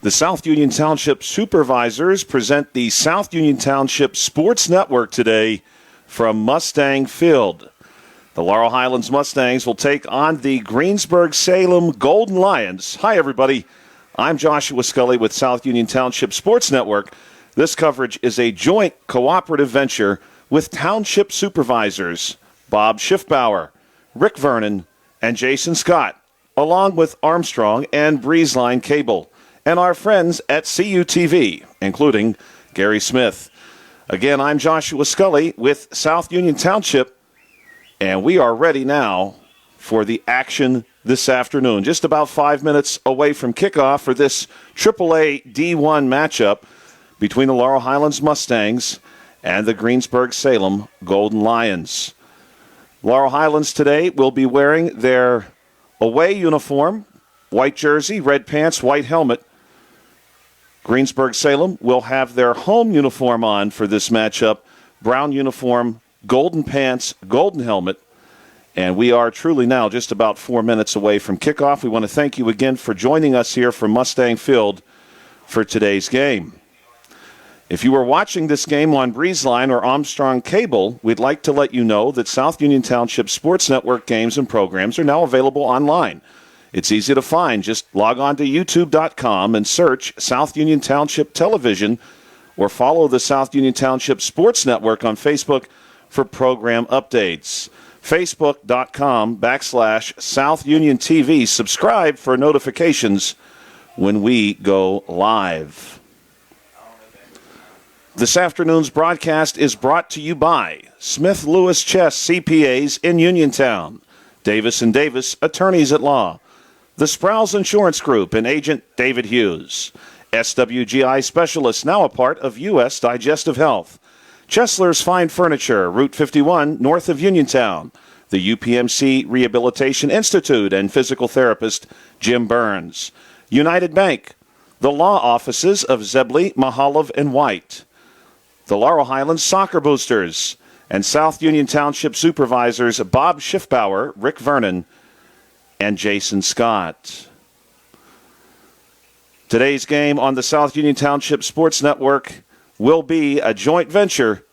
The South Union Township Supervisors present the South Union Township Sports Network today from Mustang Field. The Laurel Highlands Mustangs will take on the Greensburg Salem Golden Lions. Hi, everybody. I'm Joshua Scully with South Union Township Sports Network. This coverage is a joint cooperative venture with Township Supervisors Bob Schiffbauer, Rick Vernon, and Jason Scott, along with Armstrong and Breezeline Cable, and our friends at CUTV, including Gary Smith. Again, I'm Joshua Scully with South Union Township, and we are ready now for the action this afternoon. Just about 5 minutes away from kickoff for this AAA D1 matchup between the Laurel Highlands Mustangs and the Greensburg Salem Golden Lions. Laurel Highlands today will be wearing their away uniform, white jersey, red pants, white helmet. Greensburg Salem will have their home uniform on for this matchup, brown uniform, golden pants, golden helmet. And we are truly now just about 4 minutes away from kickoff. We want to thank you again for joining us here from Mustang Field for today's game. If you are watching this game on Breezeline or Armstrong Cable, we'd like to let you know that South Union Township Sports Network games and programs are now available online. It's easy to find. Just log on to youtube.com and search South Union Township Television or follow the South Union Township Sports Network on Facebook for program updates. Facebook.com/South Union TV. Subscribe for notifications when we go live. This afternoon's broadcast is brought to you by Smith Lewis Chess CPAs in Uniontown, Davis & Davis Attorneys at Law, the Sproul's Insurance Group and Agent David Hughes, SWGI Specialists, now a part of U.S. Digestive Health, Chesler's Fine Furniture, Route 51, north of Uniontown, the UPMC Rehabilitation Institute and physical therapist Jim Burns, United Bank, the law offices of Zebley, Mahalov, and White, the Laurel Highlands Soccer Boosters, and South Union Township Supervisors Bob Schiffbauer, Rick Vernon, and Jason Scott. Today's game on the South Union Township Sports Network will be a joint venture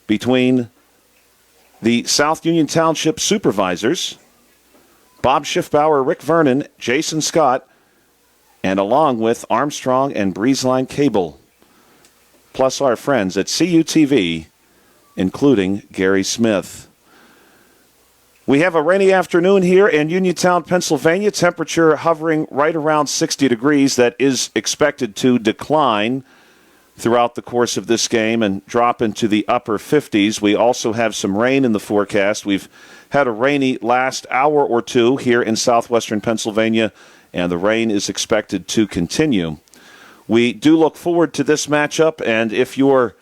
between the South Union Township Supervisors, Bob Schiffbauer, Rick Vernon, Jason Scott, and along with Armstrong and Breezeline Cable, plus our friends at CUTV, including Gary Smith. We have a rainy afternoon here in Uniontown, Pennsylvania. Temperature hovering right around 60 degrees. That is expected to decline throughout the course of this game and drop into the upper 50s. We also have some rain in the forecast. We've had a rainy last hour or two here in southwestern Pennsylvania, and the rain is expected to continue. We do look forward to this matchup, and if you're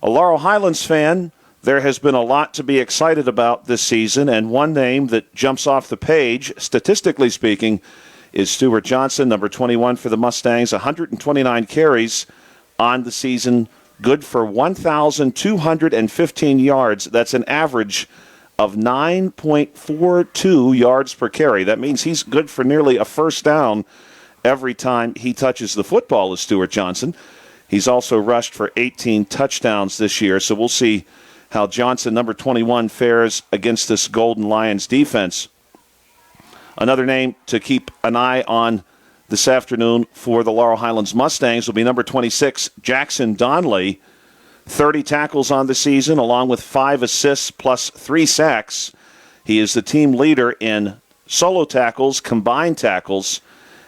a Laurel Highlands fan, there has been a lot to be excited about this season, and one name that jumps off the page, statistically speaking, is Stuart Johnson, number 21 for the Mustangs, 129 carries on the season, good for 1,215 yards. That's an average of 9.42 yards per carry. That means he's good for nearly a first down every time he touches the football, is Stuart Johnson. He's also rushed for 18 touchdowns this year, so we'll see how Johnson, number 21, fares against this Golden Lions defense. Another name to keep an eye on this afternoon for the Laurel Highlands Mustangs will be number 26, Jackson Donnelly. 30 tackles on the season, along with 5 assists plus 3 sacks. He is the team leader in solo tackles, combined tackles,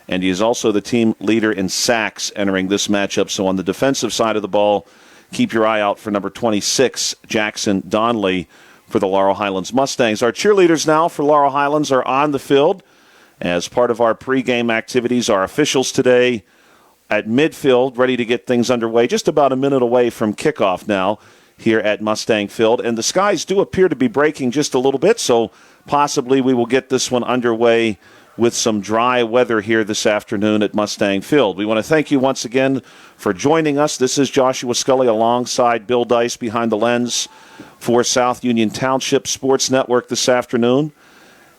and he is also the team leader in sacks entering this matchup. So on the defensive side of the ball, keep your eye out for number 26, Jackson Donnelly, for the Laurel Highlands Mustangs. Our cheerleaders now for Laurel Highlands are on the field. As part of our pregame activities, our officials today at midfield, ready to get things underway. Just about a minute away from kickoff now here at Mustang Field. And the skies do appear to be breaking just a little bit, so possibly we will get this one underway with some dry weather here this afternoon at Mustang Field. We want to thank you once again for joining us. This is Joshua Scully alongside Bill Dice behind the lens for South Union Township Sports Network this afternoon.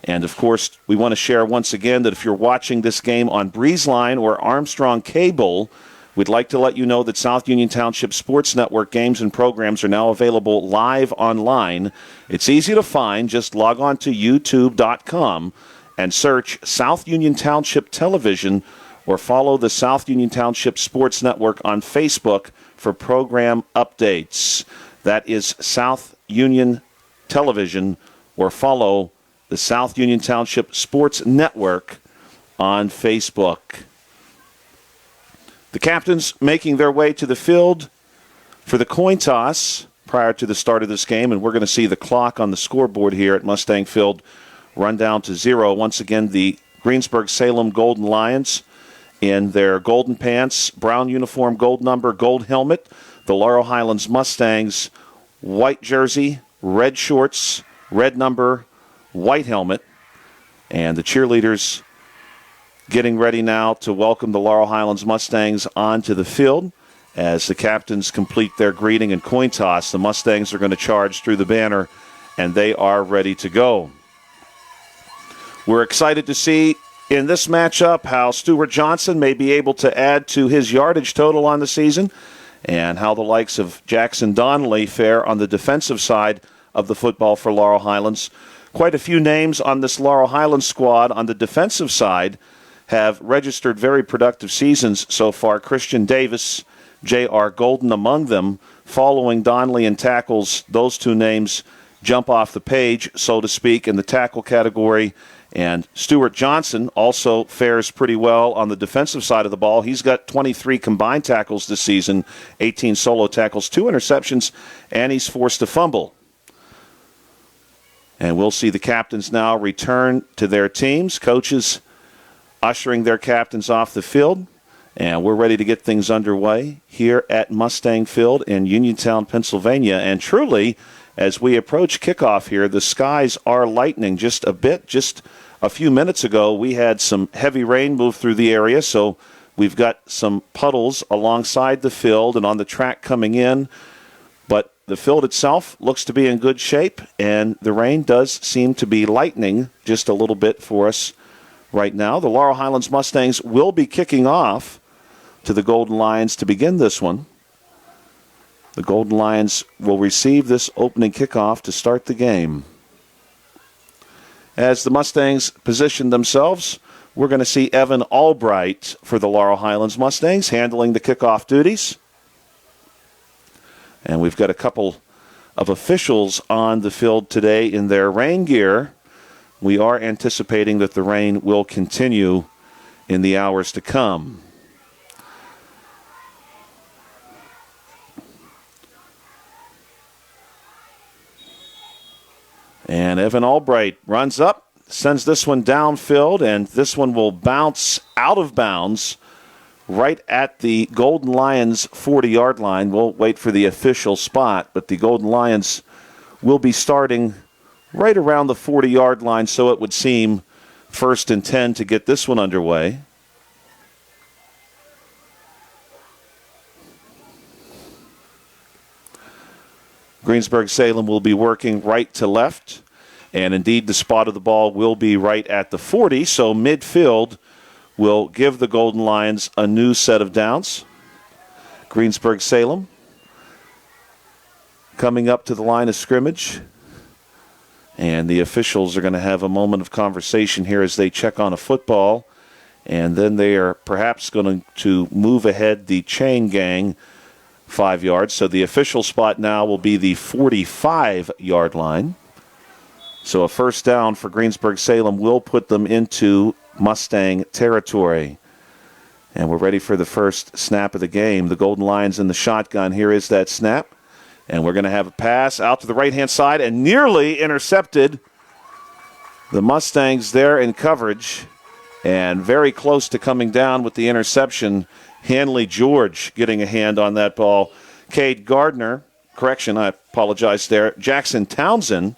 And, of course, we want to share once again that if you're watching this game on Breezeline or Armstrong Cable, we'd like to let you know that South Union Township Sports Network games and programs are now available live online. It's easy to find. Just log on to youtube.com and search South Union Township Television or follow the South Union Township Sports Network on Facebook for program updates. That is South Union Television, or follow the South Union Township Sports Network on Facebook. The captains making their way to the field for the coin toss prior to the start of this game, and we're going to see the clock on the scoreboard here at Mustang Field run down to 0. Once again, the Greensburg-Salem Golden Lions in their golden pants, brown uniform, gold number, gold helmet. The Laurel Highlands Mustangs, white jersey, red shorts, red number, white helmet. And the cheerleaders getting ready now to welcome the Laurel Highlands Mustangs onto the field. As the captains complete their greeting and coin toss, the Mustangs are going to charge through the banner, and they are ready to go. We're excited to see in this matchup how Stuart Johnson may be able to add to his yardage total on the season, and how the likes of Jackson Donnelly fare on the defensive side of the football for Laurel Highlands. Quite a few names on this Laurel Highlands squad on the defensive side have registered very productive seasons so far. Christian Davis, J.R. Golden among them. Following Donnelly in tackles, those two names jump off the page, so to speak, in the tackle category. And Stuart Johnson also fares pretty well on the defensive side of the ball. He's got 23 combined tackles this season, 18 solo tackles, 2 interceptions, and he's forced a fumble. And we'll see the captains now return to their teams. Coaches ushering their captains off the field. And we're ready to get things underway here at Mustang Field in Uniontown, Pennsylvania. And truly, as we approach kickoff here, the skies are lightening just a bit. Just a few minutes ago, we had some heavy rain move through the area, so we've got some puddles alongside the field and on the track coming in. But the field itself looks to be in good shape, and the rain does seem to be lightening just a little bit for us right now. The Laurel Highlands Mustangs will be kicking off to the Golden Lions to begin this one. The Golden Lions will receive this opening kickoff to start the game. As the Mustangs position themselves, we're going to see Evan Albright for the Laurel Highlands Mustangs handling the kickoff duties. And we've got a couple of officials on the field today in their rain gear. We are anticipating that the rain will continue in the hours to come. And Evan Albright runs up, sends this one downfield, and this one will bounce out of bounds right at the Golden Lions 40-yard line. We'll wait for the official spot, but the Golden Lions will be starting right around the 40-yard line, so it would seem, 1st and 10 to get this one underway. Greensburg-Salem will be working right to left, and indeed the spot of the ball will be right at the 40, so midfield will give the Golden Lions a new set of downs. Greensburg-Salem coming up to the line of scrimmage, and the officials are going to have a moment of conversation here as they check on a football, and then they are perhaps going to move ahead the chain gang 5 yards. So the official spot now will be the 45-yard line. So a first down for Greensburg-Salem will put them into Mustang territory. And we're ready for the first snap of the game. The Golden Lions in the shotgun. Here is that snap. And we're going to have a pass out to the right-hand side and nearly intercepted. The Mustangs there in coverage and very close to coming down with the interception. Hanley George getting a hand on that ball. Cade Gardner, correction, I apologize there. Jackson Townsend,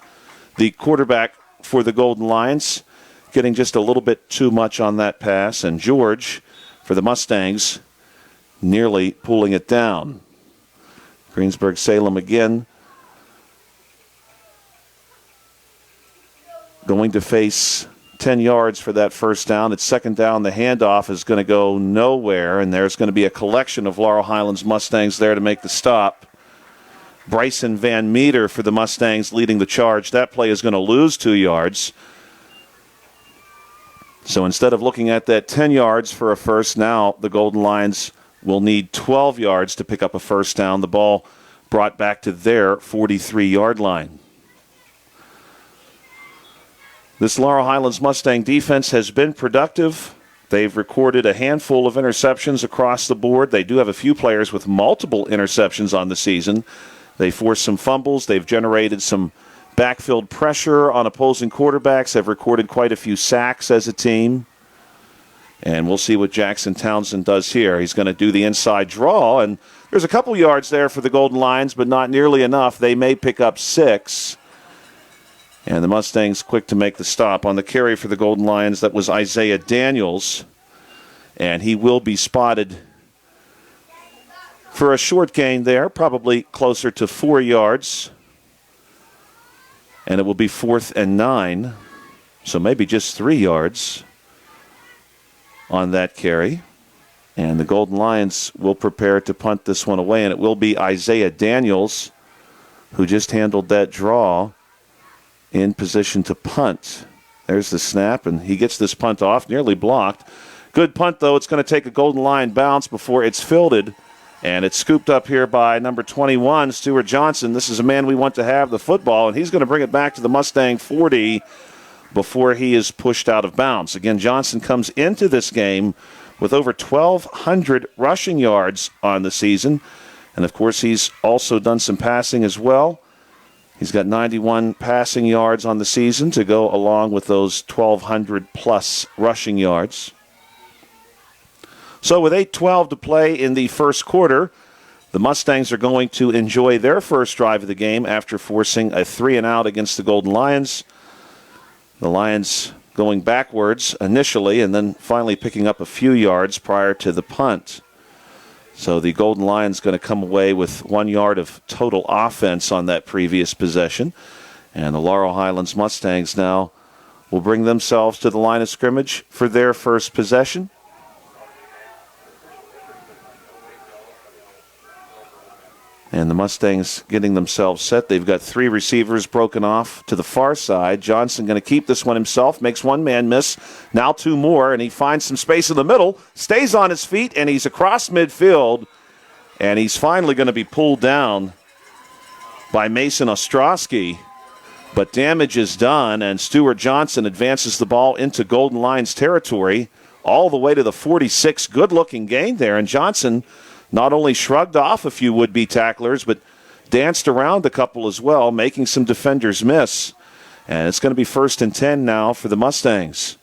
the quarterback for the Golden Lions, getting just a little bit too much on that pass. And George, for the Mustangs, nearly pulling it down. Greensburg-Salem again going to face 10 yards for that first down. It's second down. The handoff is going to go nowhere, and there's going to be a collection of Laurel Highlands Mustangs there to make the stop. Bryson Van Meter for the Mustangs leading the charge. That play is going to lose 2 yards. So instead of looking at that 10 yards for a first, now the Golden Lions will need 12 yards to pick up a first down. The ball brought back to their 43-yard line. This Laurel Highlands Mustang defense has been productive. They've recorded a handful of interceptions across the board. They do have a few players with multiple interceptions on the season. They forced some fumbles. They've generated some backfield pressure on opposing quarterbacks. They've recorded quite a few sacks as a team. And we'll see what Jackson Townsend does here. He's going to do the inside draw, and there's a couple yards there for the Golden Lions, but not nearly enough. They may pick up 6. And the Mustangs quick to make the stop. On the carry for the Golden Lions, that was Isaiah Daniels. And he will be spotted for a short gain there, probably closer to 4 yards. And it will be 4th and 9. So maybe just 3 yards on that carry. And the Golden Lions will prepare to punt this one away. And it will be Isaiah Daniels who just handled that draw in position to punt. There's the snap, and he gets this punt off, nearly blocked. Good punt, though. It's going to take a Golden Lion bounce before it's fielded, and it's scooped up here by number 21, Stuart Johnson. This is a man we want to have the football, and he's going to bring it back to the Mustang 40 before he is pushed out of bounds. Again, Johnson comes into this game with over 1,200 rushing yards on the season, and, of course, he's also done some passing as well. He's got 91 passing yards on the season to go along with those 1,200-plus rushing yards. So with 8:12 to play in the first quarter, the Mustangs are going to enjoy their first drive of the game after forcing a 3-and-out against the Golden Lions. The Lions going backwards initially and then finally picking up a few yards prior to the punt. So the Golden Lions going to come away with 1 yard of total offense on that previous possession. And the Laurel Highlands Mustangs now will bring themselves to the line of scrimmage for their first possession. And the Mustangs getting themselves set. They've got 3 receivers broken off to the far side. Johnson going to keep this one himself. Makes 1 man miss. Now 2 more, and he finds some space in the middle. Stays on his feet, and he's across midfield. And he's finally going to be pulled down by Mason Ostrowski. But damage is done, and Stuart Johnson advances the ball into Golden Lions territory all the way to the 46. Good-looking gain there, and Johnson not only shrugged off a few would-be tacklers, but danced around a couple as well, making some defenders miss. And it's going to be 1st and 10 now for the Mustangs.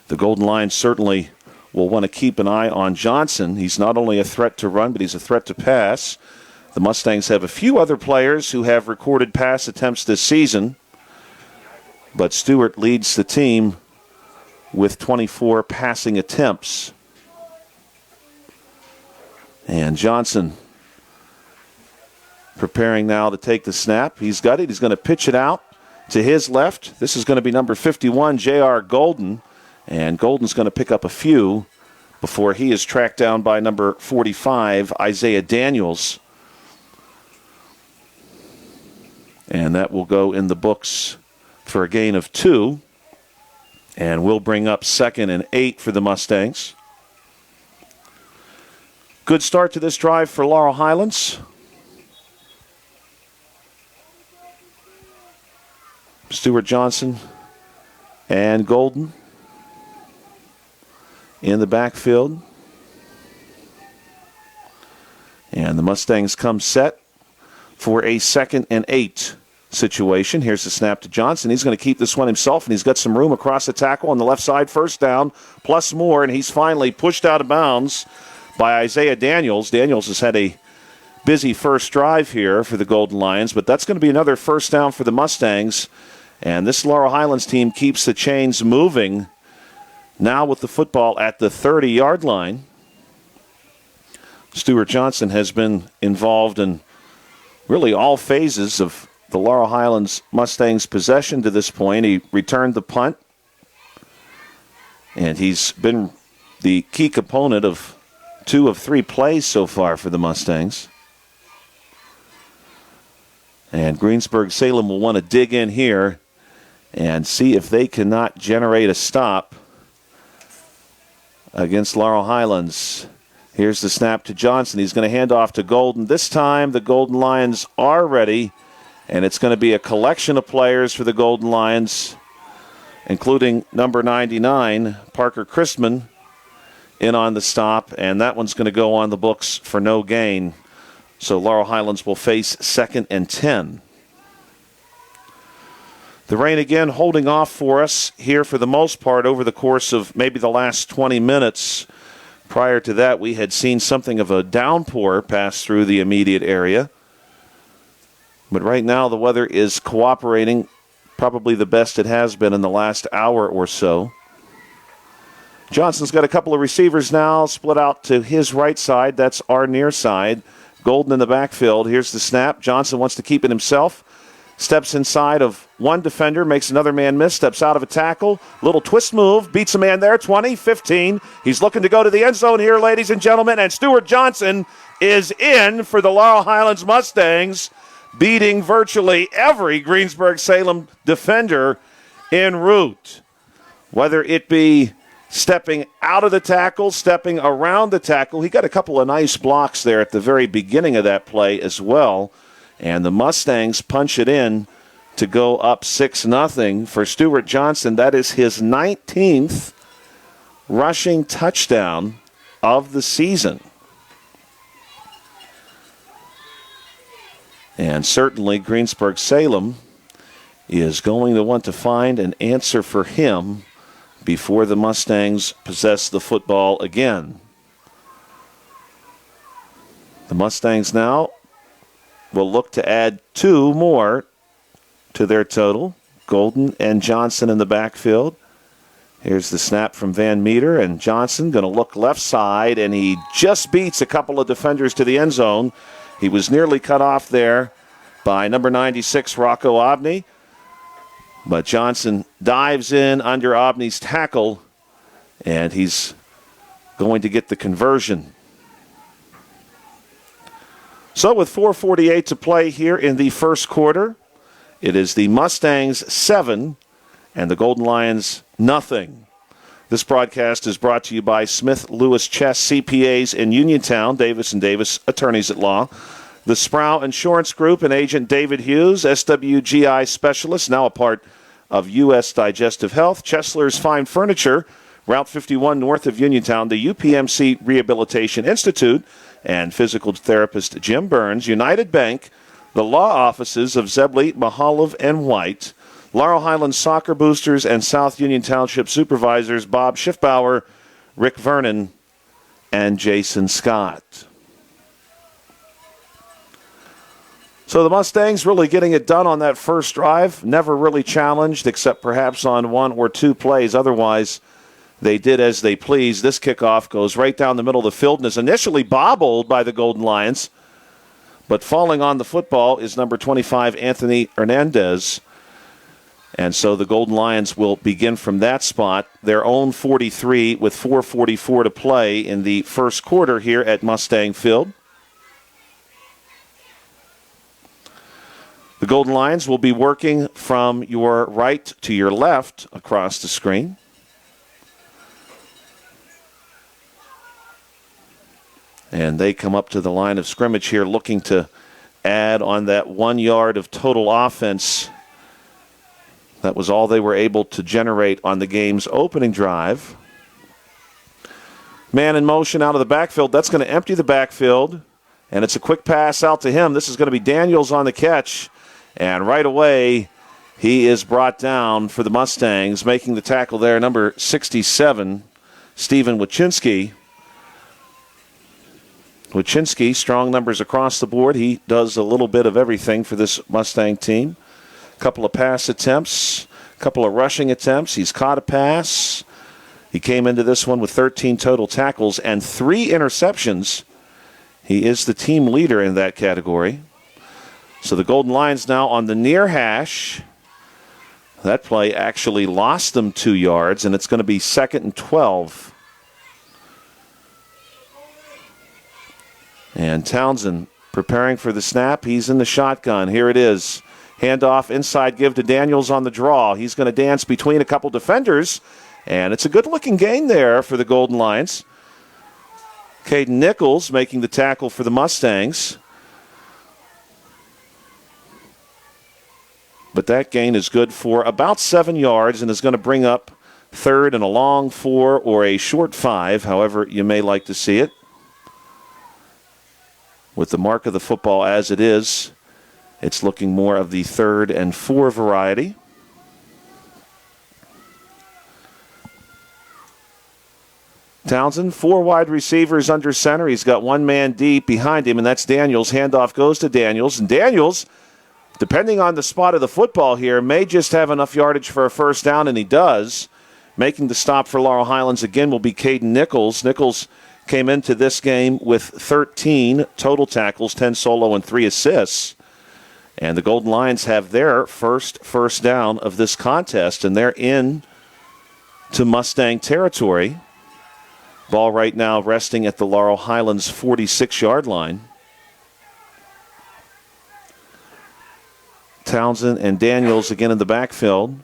The Golden Lions certainly will want to keep an eye on Johnson. He's not only a threat to run, but he's a threat to pass. The Mustangs have a few other players who have recorded pass attempts this season, but Stewart leads the team with 24 passing attempts. And Johnson preparing now to take the snap. He's got it. He's going to pitch it out to his left. This is going to be number 51, J.R. Golden. And Golden's going to pick up a few before he is tracked down by number 45, Isaiah Daniels. And that will go in the books for a gain of 2. And we'll bring up 2nd and 8 for the Mustangs. Good start to this drive for Laurel Highlands. Stuart Johnson and Golden in the backfield. And the Mustangs come set for a 2nd and 8 situation. Here's the snap to Johnson. He's going to keep this one himself, and he's got some room across the tackle on the left side. First down, plus more, and he's finally pushed out of bounds by Isaiah Daniels. Daniels has had a busy first drive here for the Golden Lions, but that's going to be another first down for the Mustangs. And this Laurel Highlands team keeps the chains moving now with the football at the 30-yard line. Stuart Johnson has been involved in really all phases of the Laurel Highlands Mustangs' possession to this point. He returned the punt, and he's been the key component of 2 of 3 plays so far for the Mustangs. And Greensburg-Salem will want to dig in here and see if they cannot generate a stop against Laurel Highlands. Here's the snap to Johnson. He's going to hand off to Golden. This time the Golden Lions are ready, and it's going to be a collection of players for the Golden Lions, including number 99, Parker Christman, in on the stop, and that one's going to go on the books for no gain. So Laurel Highlands will face 2nd and 10. The rain again holding off for us here for the most part over the course of maybe the last 20 minutes. Prior to that, we had seen something of a downpour pass through the immediate area. But right now the weather is cooperating, probably the best it has been in the last hour or so. Johnson's got a couple of receivers now, split out to his right side. That's our near side. Golden in the backfield. Here's the snap. Johnson wants to keep it himself. Steps inside of one defender, makes another man miss, steps out of a tackle. Little twist move, beats a man there, 20, 15. He's looking to go to the end zone here, ladies and gentlemen, and Stuart Johnson is in for the Laurel Highlands Mustangs, beating virtually every Greensburg-Salem defender en route. Whether it be stepping out of the tackle, stepping around the tackle. He got a couple of nice blocks there at the very beginning of that play as well. And the Mustangs punch it in to go up 6-0 for Stuart Johnson. That is his 19th rushing touchdown of the season. And certainly Greensburg-Salem is going to want to find an answer for him before the Mustangs possess the football again. The Mustangs now will look to add 2 more to their total. Golden and Johnson in the backfield. Here's the snap from Van Meter, and Johnson going to look left side, and he just beats a couple of defenders to the end zone. He was nearly cut off there by number 96, Rocco Obney. But Johnson dives in under Obney's tackle, and he's going to get the conversion. So with 4:48 to play here in the first quarter, it is the Mustangs 7 and the Golden Lions nothing. This broadcast is brought to you by Smith Lewis Chess CPAs in Uniontown, Davis & Davis Attorneys at Law. The Sproul Insurance Group and agent David Hughes, SWGI Specialist, now a part of U.S. Digestive Health. Chesler's Fine Furniture, Route 51 north of Uniontown. The UPMC Rehabilitation Institute and physical therapist Jim Burns. United Bank, the law offices of Zebley, Mahalev, and White. Laurel Highlands Soccer Boosters and South Union Township Supervisors Bob Schiffbauer, Rick Vernon, and Jason Scott. So the Mustangs really getting it done on that first drive. Never really challenged except perhaps on 1 or 2 plays. Otherwise, they did as they pleased. This kickoff goes right down the middle of the field and is initially bobbled by the Golden Lions. But falling on the football is number 25, Anthony Hernandez. And so the Golden Lions will begin from that spot, their own 43 with 4:44 to play in the first quarter here at Mustang Field. The Golden Lions will be working from your right to your left across the screen. And they come up to the line of scrimmage here looking to add on that 1 yard of total offense. That was all they were able to generate on the game's opening drive. Man in motion out of the backfield. That's going to empty the backfield. And it's a quick pass out to him. This is going to be Daniels on the catch. And right away, he is brought down for the Mustangs, making the tackle there, number 67, Stephen Wachinski. Wachinski, strong numbers across the board. He does a little bit of everything for this Mustang team. A couple of pass attempts, a couple of rushing attempts. He's caught a pass. He came into this one with 13 total tackles and 3 interceptions. He is the team leader in that category. So the Golden Lions now on the near hash. That play actually lost them 2 yards, and it's going to be 2nd and 12. And Townsend preparing for the snap. He's in the shotgun. Here it is. Handoff, inside give to Daniels on the draw. He's going to dance between a couple defenders, and it's a good-looking gain there for the Golden Lions. Caden Nichols making the tackle for the Mustangs. But that gain is good for about 7 yards and is going to bring up 3rd and a long 4 or a short 5, however you may like to see it. With the mark of the football as it is, it's looking more of the 3rd and 4 variety. Townsend, 4 wide receivers under center. He's got 1 man deep behind him, and that's Daniels. Handoff goes to Daniels, and Daniels, depending on the spot of the football here, may just have enough yardage for a first down, and he does. Making the stop for Laurel Highlands again will be Caden Nichols. Nichols came into this game with 13 total tackles, 10 solo and 3 assists. And the Golden Lions have their first down of this contest, and they're in to Mustang territory. Ball right now resting at the Laurel Highlands 46-yard line. Townsend and Daniels again in the backfield.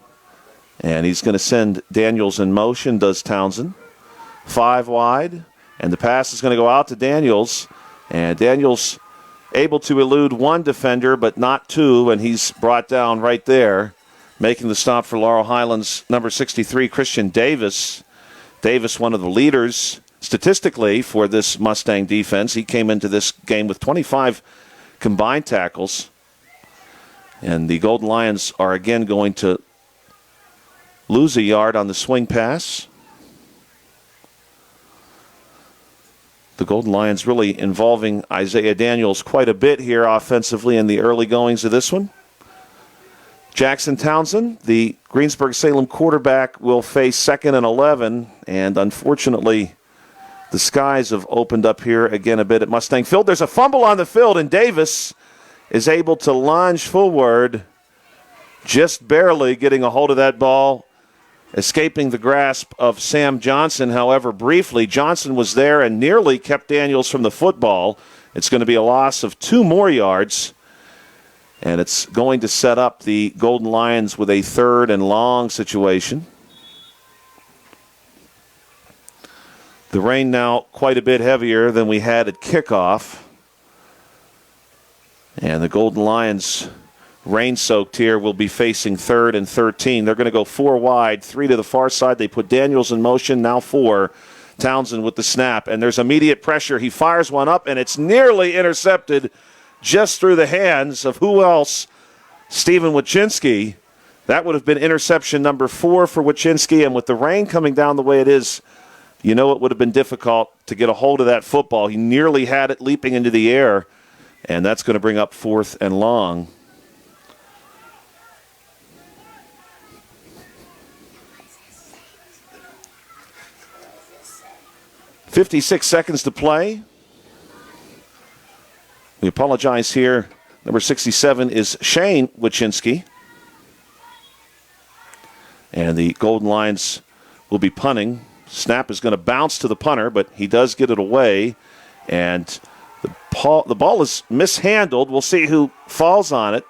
And he's going to send Daniels in motion, does Townsend. 5 wide, and the pass is going to go out to Daniels. And Daniels able to elude 1 defender, but not 2, and he's brought down right there. Making the stop for Laurel Highlands, number 63, Christian Davis. Davis, one of the leaders statistically for this Mustang defense. He came into this game with 25 combined tackles. And the Golden Lions are again going to lose a yard on the swing pass. The Golden Lions really involving Isaiah Daniels quite a bit here offensively in the early goings of this one. Jackson Townsend, the Greensburg-Salem quarterback, will face 2nd and 11. And unfortunately, the skies have opened up here again a bit at Mustang Field. There's a fumble on the field, and Davis is able to lunge forward, just barely getting a hold of that ball, escaping the grasp of Sam Johnson. However, briefly, Johnson was there and nearly kept Daniels from the football. It's going to be a loss of 2 more yards, and it's going to set up the Golden Lions with a 3rd and long situation. The rain now quite a bit heavier than we had at kickoff. And the Golden Lions, rain-soaked here, will be facing 3rd and 13. They're going to go 4 wide, 3 to the far side. They put Daniels in motion, now 4. Townsend with the snap, and there's immediate pressure. He fires one up, and it's nearly intercepted just through the hands of who else? Stephen Wachinski. That would have been interception number 4 for Wachinski, and with the rain coming down the way it is, you know it would have been difficult to get a hold of that football. He nearly had it leaping into the air. And that's going to bring up 4th and long. .56 seconds to play. We apologize here. Number 67 is Shane Wachinski. And the Golden Lions will be punting. Snap is going to bounce to the punter, but he does get it away. And the ball is mishandled. We'll see who falls on it.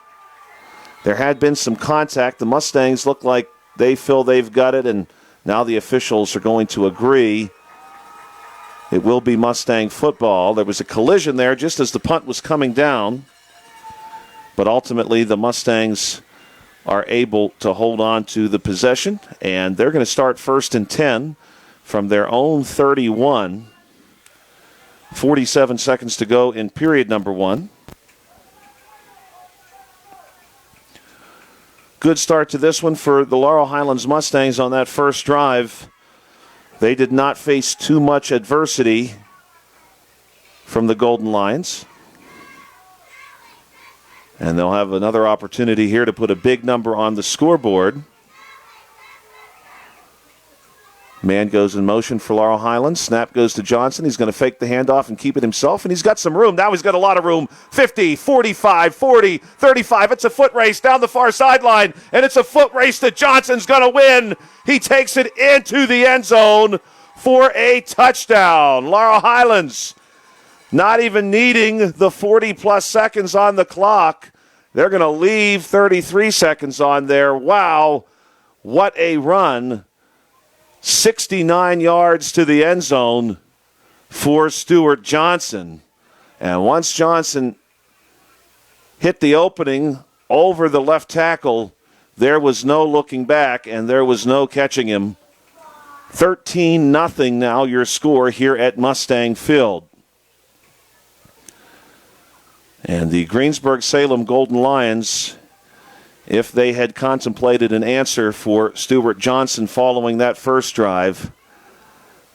There had been some contact. The Mustangs look like they feel they've got it, and now the officials are going to agree. It will be Mustang football. There was a collision there just as the punt was coming down, but ultimately the Mustangs are able to hold on to the possession, and they're going to start 1st and 10 from their own 31. 47 seconds to go in period number 1. Good start to this one for the Laurel Highlands Mustangs on that first drive. They did not face too much adversity from the Golden Lions. And they'll have another opportunity here to put a big number on the scoreboard. Man goes in motion for Laurel Highlands. Snap goes to Johnson. He's going to fake the handoff and keep it himself, and he's got some room. Now he's got a lot of room. 50, 45, 40, 35. It's a foot race down the far sideline, and it's a foot race that Johnson's going to win. He takes it into the end zone for a touchdown. Laurel Highlands not even needing the 40-plus seconds on the clock. They're going to leave 33 seconds on there. Wow, what a run. 69 yards to the end zone for Stuart Johnson. And once Johnson hit the opening over the left tackle, there was no looking back and there was no catching him. 13-0 now your score here at Mustang Field. And the Greensburg-Salem Golden Lions, if they had contemplated an answer for Stuart Johnson following that first drive,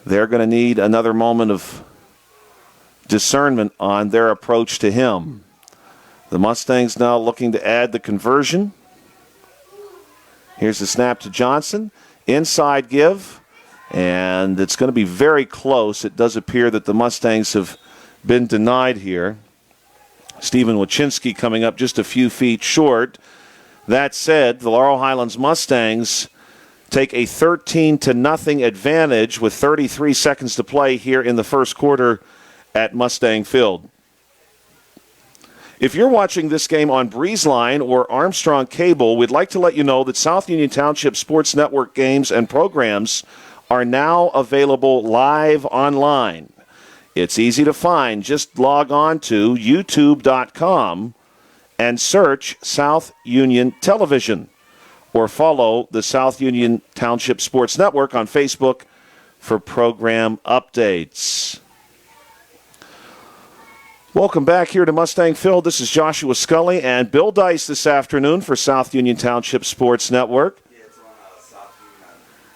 they're going to need another moment of discernment on their approach to him. The Mustangs now looking to add the conversion. Here's the snap to Johnson. Inside give, and it's going to be very close. It does appear that the Mustangs have been denied here. Stephen Wachinski coming up just a few feet short. That said, the Laurel Highlands Mustangs take a 13-0 advantage with 33 seconds to play here in the first quarter at Mustang Field. If you're watching this game on BreezeLine or Armstrong Cable, we'd like to let you know that South Union Township Sports Network games and programs are now available live online. It's easy to find. Just log on to youtube.com and search South Union Television, or follow the South Union Township Sports Network on Facebook for program updates. Welcome back here to Mustang Field. This is Joshua Scully and Bill Dice this afternoon for South Union Township Sports Network.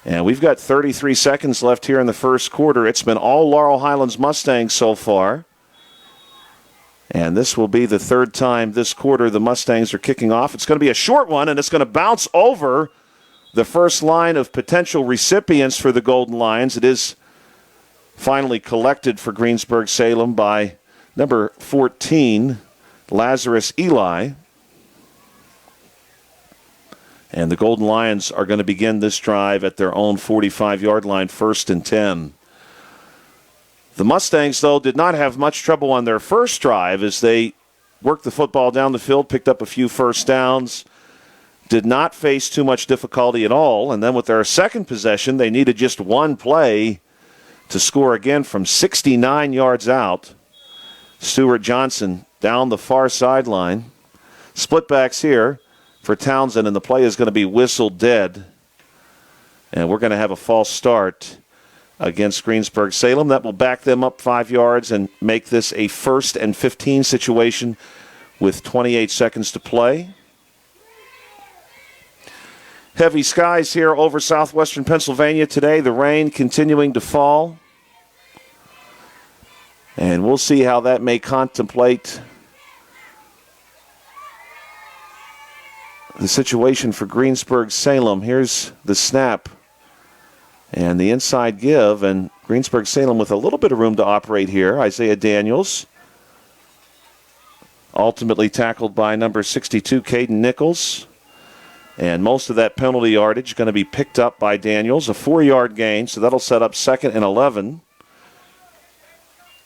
And we've got 33 seconds left here in the first quarter. It's been all Laurel Highlands Mustangs so far. And this will be the third time this quarter the Mustangs are kicking off. It's going to be a short one, and it's going to bounce over the first line of potential recipients for the Golden Lions. It is finally collected for Greensburg-Salem by number 14, Lazarus Eli. And the Golden Lions are going to begin this drive at their own 45-yard line, 1st and 10. The Mustangs, though, did not have much trouble on their first drive as they worked the football down the field, picked up a few first downs, did not face too much difficulty at all. And then with their second possession, they needed just one play to score again from 69 yards out. Stuart Johnson down the far sideline. Split backs here for Townsend, and the play is going to be whistled dead. And we're going to have a false start against Greensburg-Salem. That will back them up 5 yards and make this a 1st and 15 situation with 28 seconds to play. Heavy skies here over southwestern Pennsylvania today. The rain continuing to fall. And we'll see how that may contemplate the situation for Greensburg-Salem. Here's the snap and the inside give, and Greensburg-Salem with a little bit of room to operate here. Isaiah Daniels, ultimately tackled by number 62, Caden Nichols. And most of that penalty yardage going to be picked up by Daniels, a 4-yard gain, so that'll set up 2nd and 11.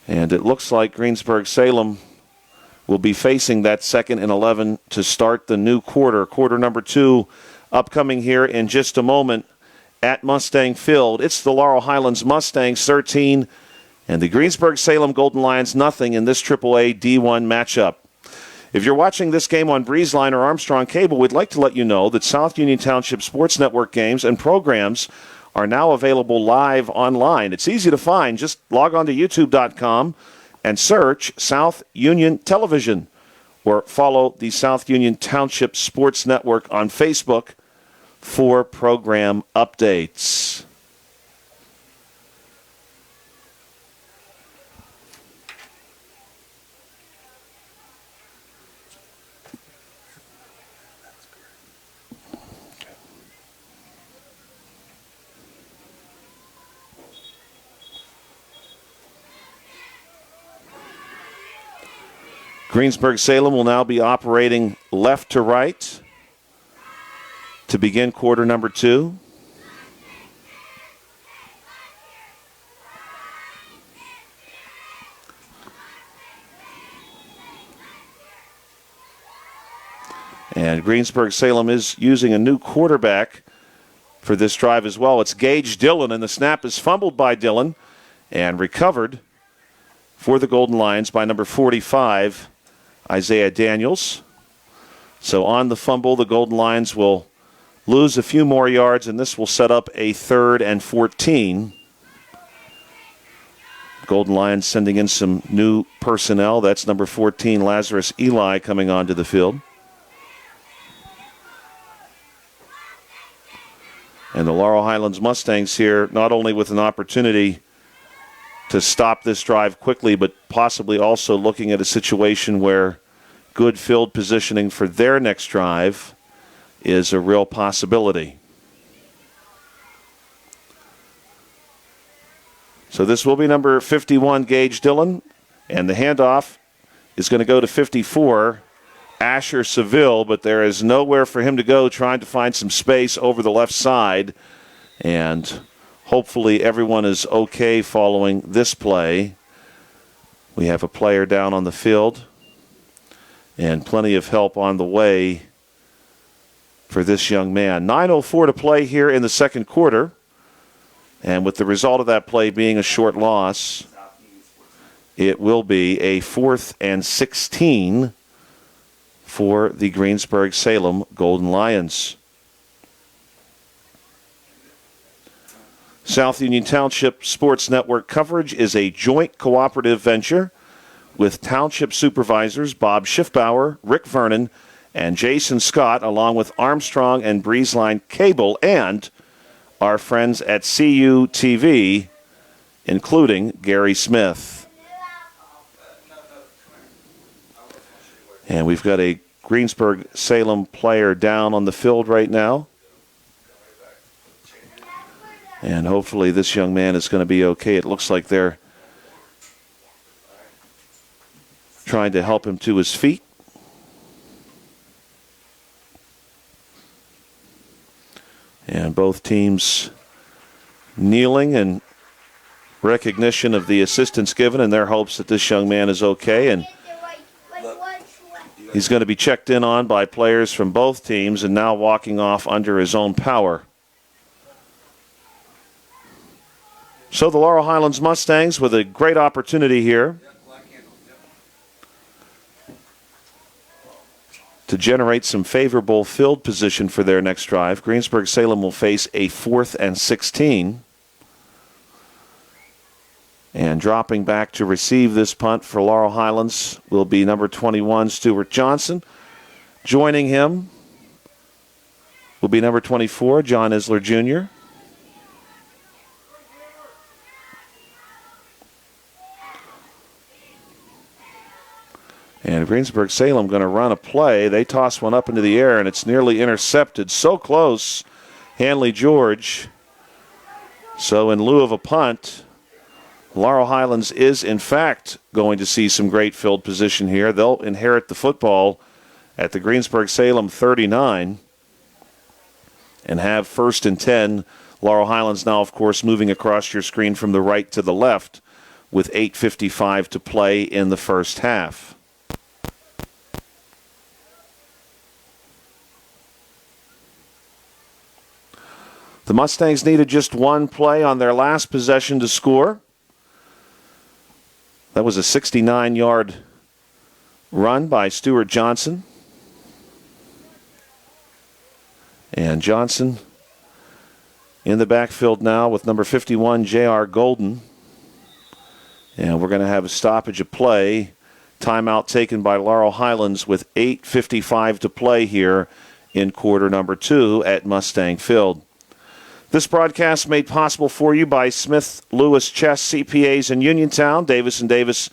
And it looks like Greensburg-Salem will be facing that 2nd and 11 to start the new quarter. Quarter number 2 upcoming here in just a moment at Mustang Field. It's the Laurel Highlands Mustangs 13 and the Greensburg-Salem Golden Lions nothing in this AAA D1 matchup. If you're watching this game on BreezeLine or Armstrong Cable, we'd like to let you know that South Union Township Sports Network games and programs are now available live online. It's easy to find. Just log on to youtube.com and search South Union Television, or follow the South Union Township Sports Network on Facebook for program updates. Greensburg-Salem will now be operating left to right to begin quarter number 2. And Greensburg-Salem is using a new quarterback for this drive as well. It's Gage Dillon, and the snap is fumbled by Dillon and recovered for the Golden Lions by number 45, Isaiah Daniels. So on the fumble, the Golden Lions will lose a few more yards, and this will set up a 3rd and 14. Golden Lions sending in some new personnel. That's number 14, Lazarus Eli, coming onto the field. And the Laurel Highlands Mustangs here, not only with an opportunity to stop this drive quickly, but possibly also looking at a situation where good field positioning for their next drive is a real possibility. So this will be number 51, Gage Dillon, and the handoff is going to go to 54, Asher Seville, but there is nowhere for him to go, trying to find some space over the left side. And hopefully everyone is okay following this play. We have a player down on the field and plenty of help on the way for this young man. 9:04 to play here in the second quarter. And with the result of that play being a short loss, it will be a 4th and 16 for the Greensburg-Salem Golden Lions. South Union Township Sports Network coverage is a joint cooperative venture with Township Supervisors Bob Schiffbauer, Rick Vernon, and Jason Scott, along with Armstrong and Breezeline Cable, and our friends at CUTV, including Gary Smith. And we've got a Greensburg-Salem player down on the field right now. And hopefully this young man is going to be okay. It looks like they're trying to help him to his feet. And both teams kneeling in recognition of the assistance given in their hopes that this young man is okay. And he's going to be checked in on by players from both teams and now walking off under his own power. So the Laurel Highlands Mustangs with a great opportunity here to generate some favorable field position for their next drive. Greensburg-Salem will face a 4th and 16. And dropping back to receive this punt for Laurel Highlands will be number 21, Stuart Johnson. Joining him will be number 24, John Isler Jr. And Greensburg-Salem going to run a play. They toss one up into the air, and it's nearly intercepted. So close, Hanley George. So in lieu of a punt, Laurel Highlands is, in fact, going to see some great field position here. They'll inherit the football at the Greensburg-Salem 39 and have 1st and 10. Laurel Highlands now, of course, moving across your screen from the right to the left with 8:55 to play in the first half. The Mustangs needed just one play on their last possession to score. That was a 69-yard run by Stuart Johnson. And Johnson in the backfield now with number 51, J.R. Golden. And we're going to have a stoppage of play. Timeout taken by Laurel Highlands with 8:55 to play here in quarter number 2 at Mustang Field. This broadcast made possible for you by Smith Lewis Chess CPAs in Uniontown, Davis & Davis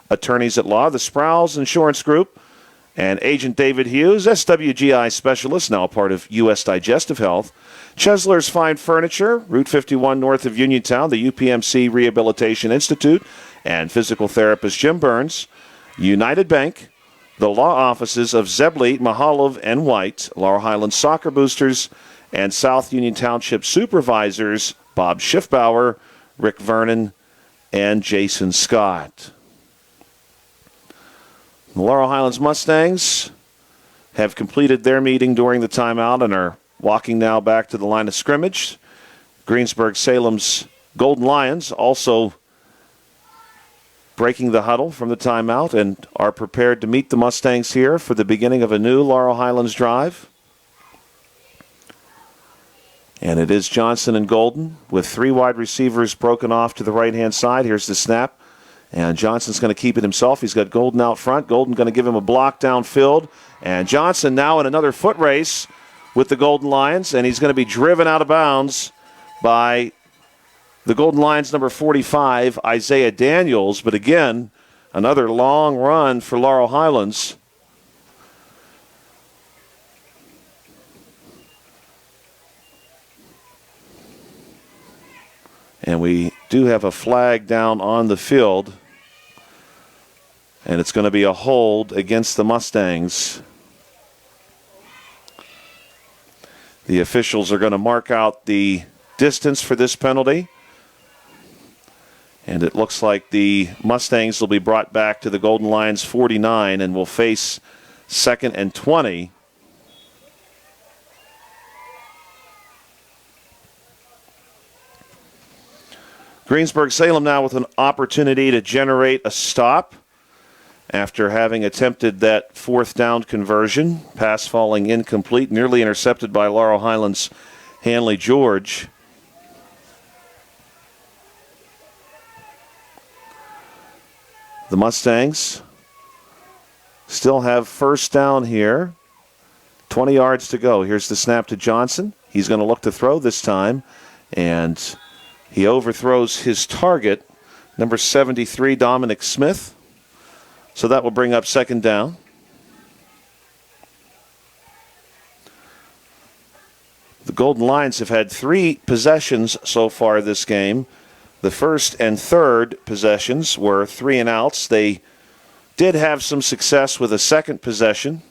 Attorneys at Law, the Sproul's Insurance Group, and Agent David Hughes, SWGI Specialist, now part of U.S. Digestive Health, Chesler's Fine Furniture, Route 51 north of Uniontown, the UPMC Rehabilitation Institute, and physical therapist Jim Burns, United Bank, the law offices of Zebley, Mahalov, and White, Laurel Highlands Soccer Boosters, and South Union Township Supervisors Bob Schiffbauer, Rick Vernon, and Jason Scott. The Laurel Highlands Mustangs have completed their meeting during the timeout and are walking now back to the line of scrimmage. Greensburg Salem's Golden Lions also breaking the huddle from the timeout and are prepared to meet the Mustangs here for the beginning of a new Laurel Highlands drive. And it is Johnson and Golden with three wide receivers broken off to the right-hand side. Here's the snap. And Johnson's going to keep it himself. He's got Golden out front. Golden going to give him a block downfield. And Johnson now in another foot race with the Golden Lions. And he's going to be driven out of bounds by the Golden Lions number 45, Isaiah Daniels. But again, another long run for Laurel Highlands. And we do have a flag down on the field. And it's going to be a hold against the Mustangs. The officials are going to mark out the distance for this penalty. And it looks like the Mustangs will be brought back to the Golden Lions 49 and will face 2nd and 20. Greensburg Salem now with an opportunity to generate a stop after having attempted that 4th down conversion. Pass falling incomplete, nearly intercepted by Laurel Highlands' Hanley George. The Mustangs still have 1st down here. 20 yards to go. Here's the snap to Johnson. He's going to look to throw this time, and he overthrows his target, number 73, Dominic Smith. So that will bring up 2nd down. The Golden Lions have had 3 possessions so far this game. The 1st and 3rd possessions were 3 and outs. They did have some success with a 2nd possession,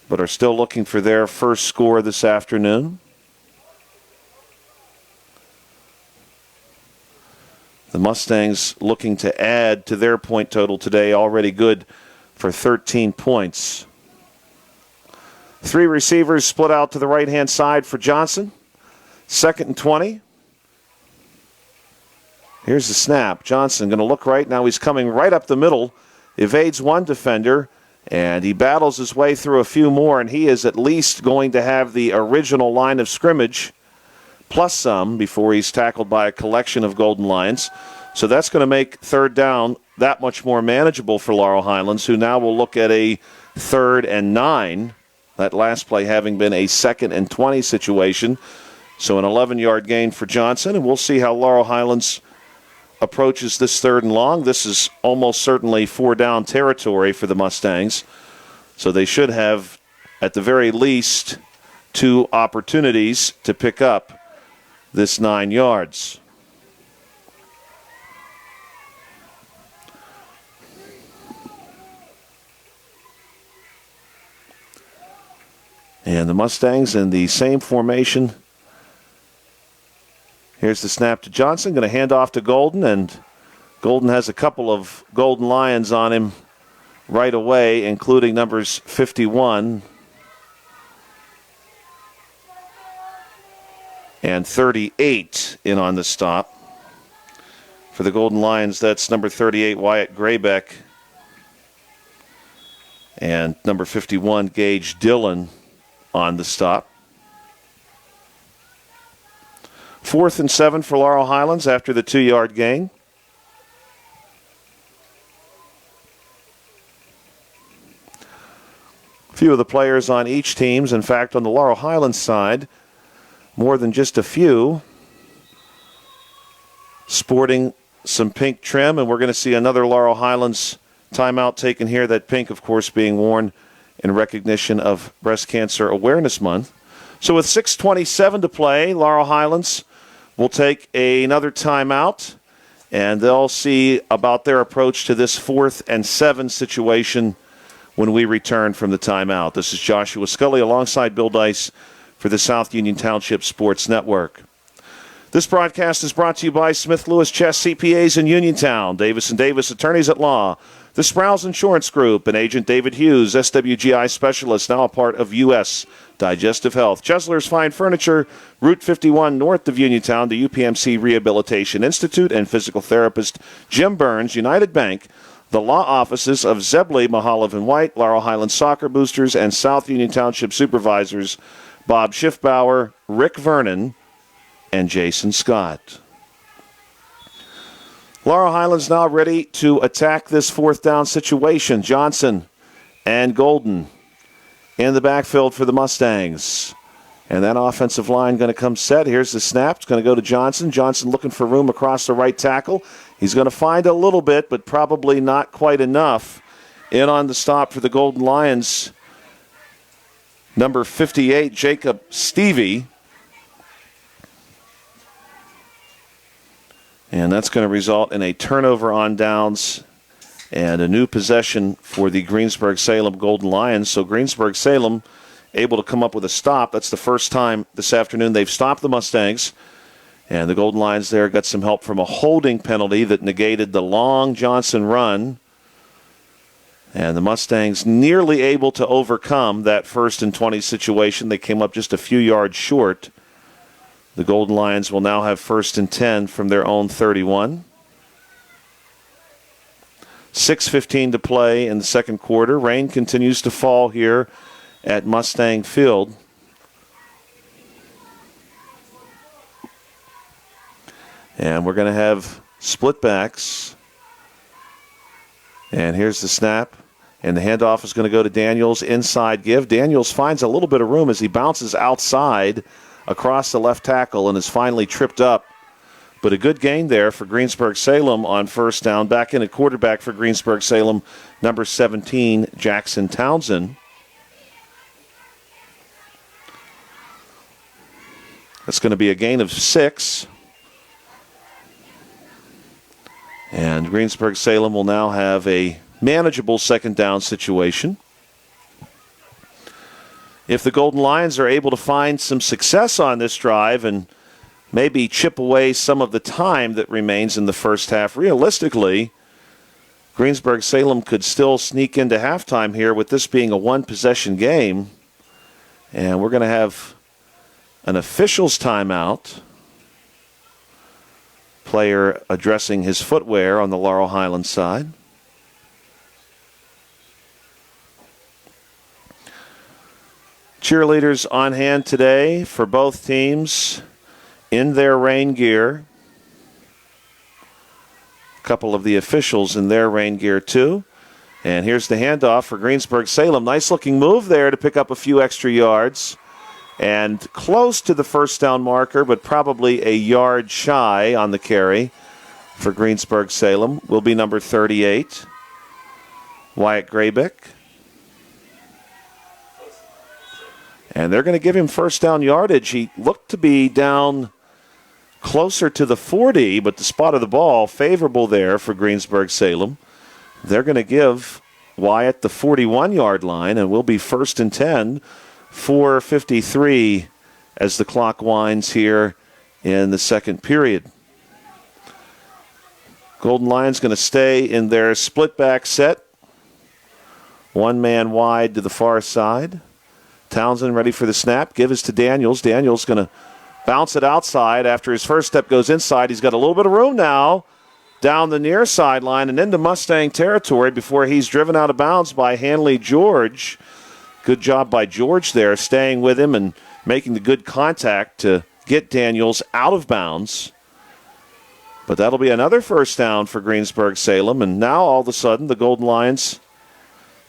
but are still looking for their first score this afternoon. The Mustangs looking to add to their point total today, already good for 13 points. 3 receivers split out to the right-hand side for Johnson. 2nd and 20. Here's the snap. Johnson going to look right. Now he's coming right up the middle, evades one defender, and he battles his way through a few more, and he is at least going to have the original line of scrimmage plus some before he's tackled by a collection of Golden Lions. So that's going to make 3rd down that much more manageable for Laurel Highlands, who now will look at a 3rd and 9, that last play having been a 2nd and 20 situation. So an 11-yard gain for Johnson, and we'll see how Laurel Highlands approaches this 3rd and long. This is almost certainly 4-down territory for the Mustangs. So they should have, at the very least, 2 opportunities to pick up this 9 yards. And the Mustangs in the same formation. Here's the snap to Johnson. Going to hand off to Golden, and Golden has a couple of Golden Lions on him right away, including numbers 51 and 38 in on the stop. For the Golden Lions, that's number 38, Wyatt Graybeck, and number 51, Gage Dillon, on the stop. 4th and 7 for Laurel Highlands after the 2-yard gain. A few of the players on each team's, in fact, on the Laurel Highlands side, more than just a few, sporting some pink trim, and we're going to see another Laurel Highlands timeout taken here, that pink, of course, being worn in recognition of Breast Cancer Awareness Month. So with 6:27 to play, Laurel Highlands will take another timeout, And they'll see about their approach to this 4th and 7 situation when we return from the timeout. This is Joshua Scully alongside Bill Dice for the South Union Township Sports Network. This broadcast is brought to you by Smith Lewis Chess CPAs in Uniontown, Davis & Davis Attorneys at Law, the Sprouse Insurance Group, and Agent David Hughes, SWGI Specialist, now a part of U.S. Digestive Health. Chesler's Fine Furniture, Route 51 north of Uniontown, the UPMC Rehabilitation Institute, and physical therapist Jim Burns, United Bank, the law offices of Zebley, Mahalev & White, Laurel Highlands Soccer Boosters, and South Union Township Supervisors Bob Schiffbauer, Rick Vernon, and Jason Scott. Laurel Highlands now ready to attack this 4th down situation. Johnson and Golden in the backfield for the Mustangs. And that offensive line going to come set. Here's the snap. It's going to go to Johnson. Johnson looking for room across the right tackle. He's going to find a little bit, but probably not quite enough. In on the stop for the Golden Lions, number 58, Jacob Stevie. And that's going to result in a turnover on downs and a new possession for the Greensburg-Salem Golden Lions. So Greensburg-Salem able to come up with a stop. That's the first time this afternoon they've stopped the Mustangs. And the Golden Lions there got some help from a holding penalty that negated the long Johnson run. And the Mustangs nearly able to overcome that 1st and 20 situation. They came up just a few yards short. The Golden Lions will now have 1st and 10 from their own 31. 6:15 to play in the second quarter. Rain continues to fall here at Mustang Field. And we're going to have split backs. And here's the snap. And the handoff is going to go to Daniels. Inside give. Daniels finds a little bit of room as he bounces outside across the left tackle and is finally tripped up. But a good gain there for Greensburg-Salem on 1st down. Back in at quarterback for Greensburg-Salem, number 17, Jackson Townsend. That's going to be a gain of 6. And Greensburg-Salem will now have a manageable 2nd down situation. If the Golden Lions are able to find some success on this drive and maybe chip away some of the time that remains in the first half, realistically, Greensburg-Salem could still sneak into halftime here with this being a 1-possession game. And we're going to have an official's timeout. Player addressing his footwear on the Laurel Highlands side. Cheerleaders on hand today for both teams in their rain gear. A couple of the officials in their rain gear too. And here's the handoff for Greensburg-Salem. Nice looking move there to pick up a few extra yards. And close to the 1st down marker, but probably a yard shy on the carry for Greensburg-Salem will be number 38, Wyatt Graybick. And they're going to give him 1st down yardage. He looked to be down closer to the 40, but the spot of the ball favorable there for Greensburg-Salem. They're going to give Wyatt the 41-yard line, and will be 1st and 10, 4:53 as the clock winds here in the second period. Golden Lions going to stay in their split back set. 1 man wide to the far side. Townsend ready for the snap. Give is to Daniels. Daniels going to bounce it outside after his first step goes inside. He's got a little bit of room now down the near sideline and into Mustang territory before he's driven out of bounds by Hanley George. Good job by George there, staying with him and making the good contact to get Daniels out of bounds. But that'll be another 1st down for Greensburg-Salem. And now all of a sudden the Golden Lions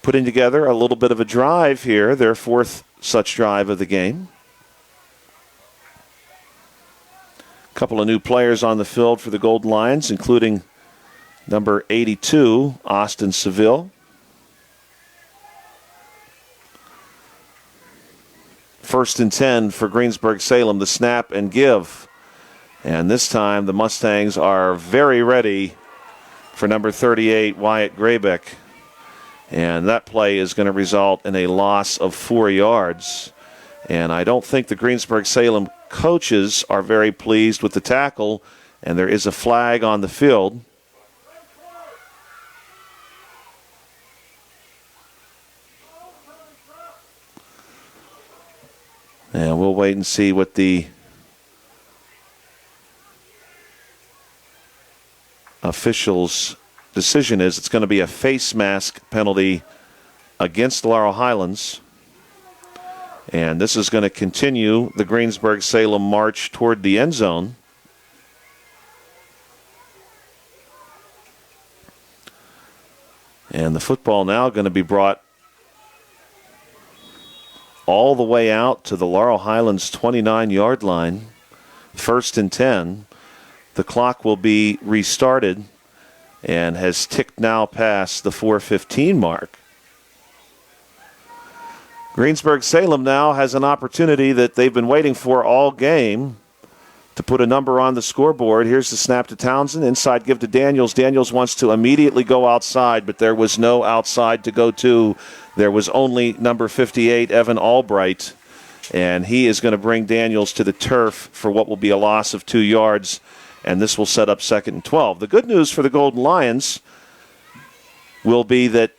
putting together a little bit of a drive here, their 4th such drive of the game. A couple of new players on the field for the Golden Lions, including number 82, Austin Seville. First and 10 for Greensburg-Salem. The snap and give. And this time the Mustangs are very ready for number 38, Wyatt Graybeck. And that play is going to result in a loss of 4 yards. And I don't think the Greensburg-Salem coaches are very pleased with the tackle. And there is a flag on the field. And we'll wait and see what the officials' decision is. It's going to be a face mask penalty against Laurel Highlands. And this is going to continue the Greensburg-Salem march toward the end zone. And the football now going to be brought all the way out to the Laurel Highlands 29-yard line. 1st and 10. The clock will be restarted and has ticked now past the 4:15 mark. Greensburg-Salem now has an opportunity that they've been waiting for all game to put a number on the scoreboard. Here's the snap to Townsend. Inside give to Daniels. Daniels wants to immediately go outside, but there was no outside to go to. There was only number 58, Evan Albright, and he is going to bring Daniels to the turf for what will be a loss of 2 yards, and this will set up 2nd and 12. The good news for the Golden Lions will be that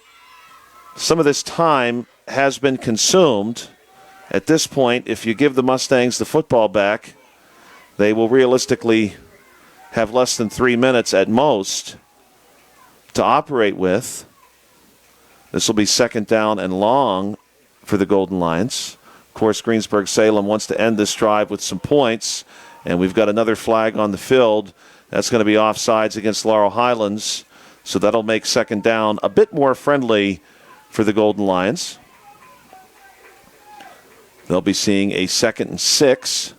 some of this time has been consumed. At this point, if you give the Mustangs the football back, they will realistically have less than 3 minutes at most to operate with. This will be 2nd down and long for the Golden Lions. Of course, Greensburg-Salem wants to end this drive with some points, and we've got another flag on the field. That's going to be offsides against Laurel Highlands, so that'll make 2nd down a bit more friendly for the Golden Lions. They'll be seeing a 2nd and 6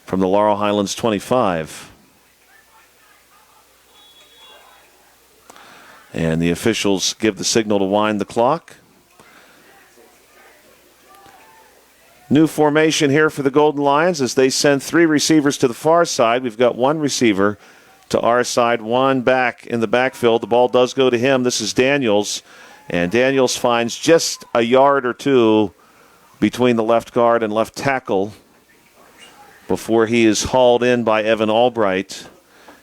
from the Laurel Highlands 25. And the officials give the signal to wind the clock. New formation here for the Golden Lions as they send 3 receivers to the far side. We've got 1 receiver to our side, 1 back in the backfield. The ball does go to him. This is Daniels. And Daniels finds just a yard or 2 between the left guard and left tackle before he is hauled in by Evan Albright.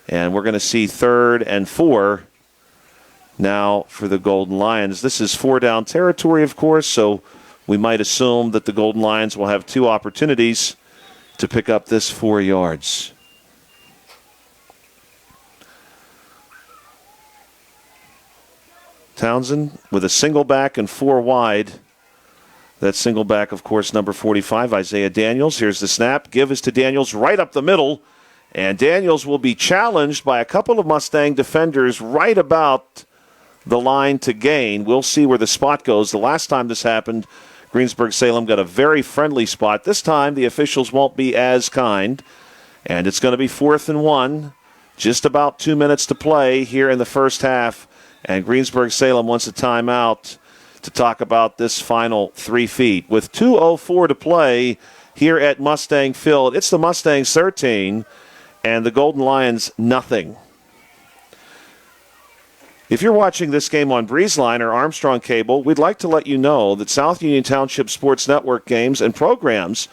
And we're going to see 3rd and 4 now for the Golden Lions. This is 4-down territory, of course, so we might assume that the Golden Lions will have 2 opportunities to pick up this 4 yards. Townsend with a single back and 4 wide. That single back, of course, number 45, Isaiah Daniels. Here's the snap. Give is to Daniels right up the middle. And Daniels will be challenged by a couple of Mustang defenders right about the line to gain. We'll see where the spot goes. The last time this happened, Greensburg-Salem got a very friendly spot. This time, the officials won't be as kind. And it's going to be 4th and 1. Just about 2 minutes to play here in the first half. And Greensburg-Salem wants a timeout to talk about this final 3 feet. With 2:04 to play here at Mustang Field, it's the Mustangs 13 and the Golden Lions nothing. If you're watching this game on BreezeLine or Armstrong Cable, we'd like to let you know that South Union Township Sports Network games and programs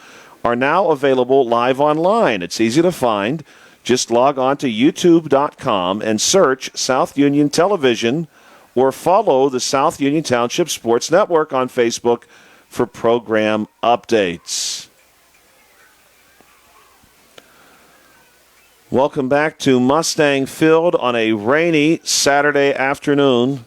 are now available live online. It's easy to find. Just log on to youtube.com and search South Union Television or follow the South Union Township Sports Network on Facebook for program updates. Welcome back to Mustang Field on a rainy Saturday afternoon.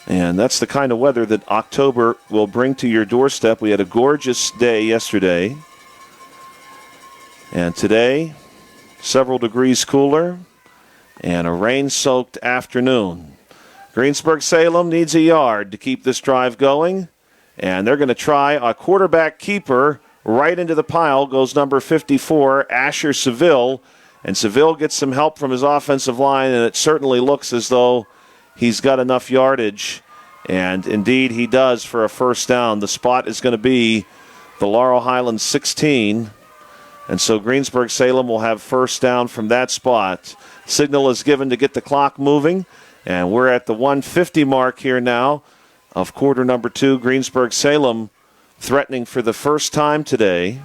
And that's the kind of weather that October will bring to your doorstep. We had a gorgeous day yesterday. And today, several degrees cooler and a rain-soaked afternoon. Greensburg-Salem needs a yard to keep this drive going. And they're going to try a quarterback keeper. Right into the pile goes number 54, Asher Seville. And Seville gets some help from his offensive line, and it certainly looks as though he's got enough yardage. And indeed, he does for a first down. The spot is going to be the Laurel Highlands 16. And so Greensburg-Salem will have first down from that spot. Signal is given to get the clock moving. And we're at the 150 mark here now of quarter number 2. Greensburg-Salem threatening for the first time today.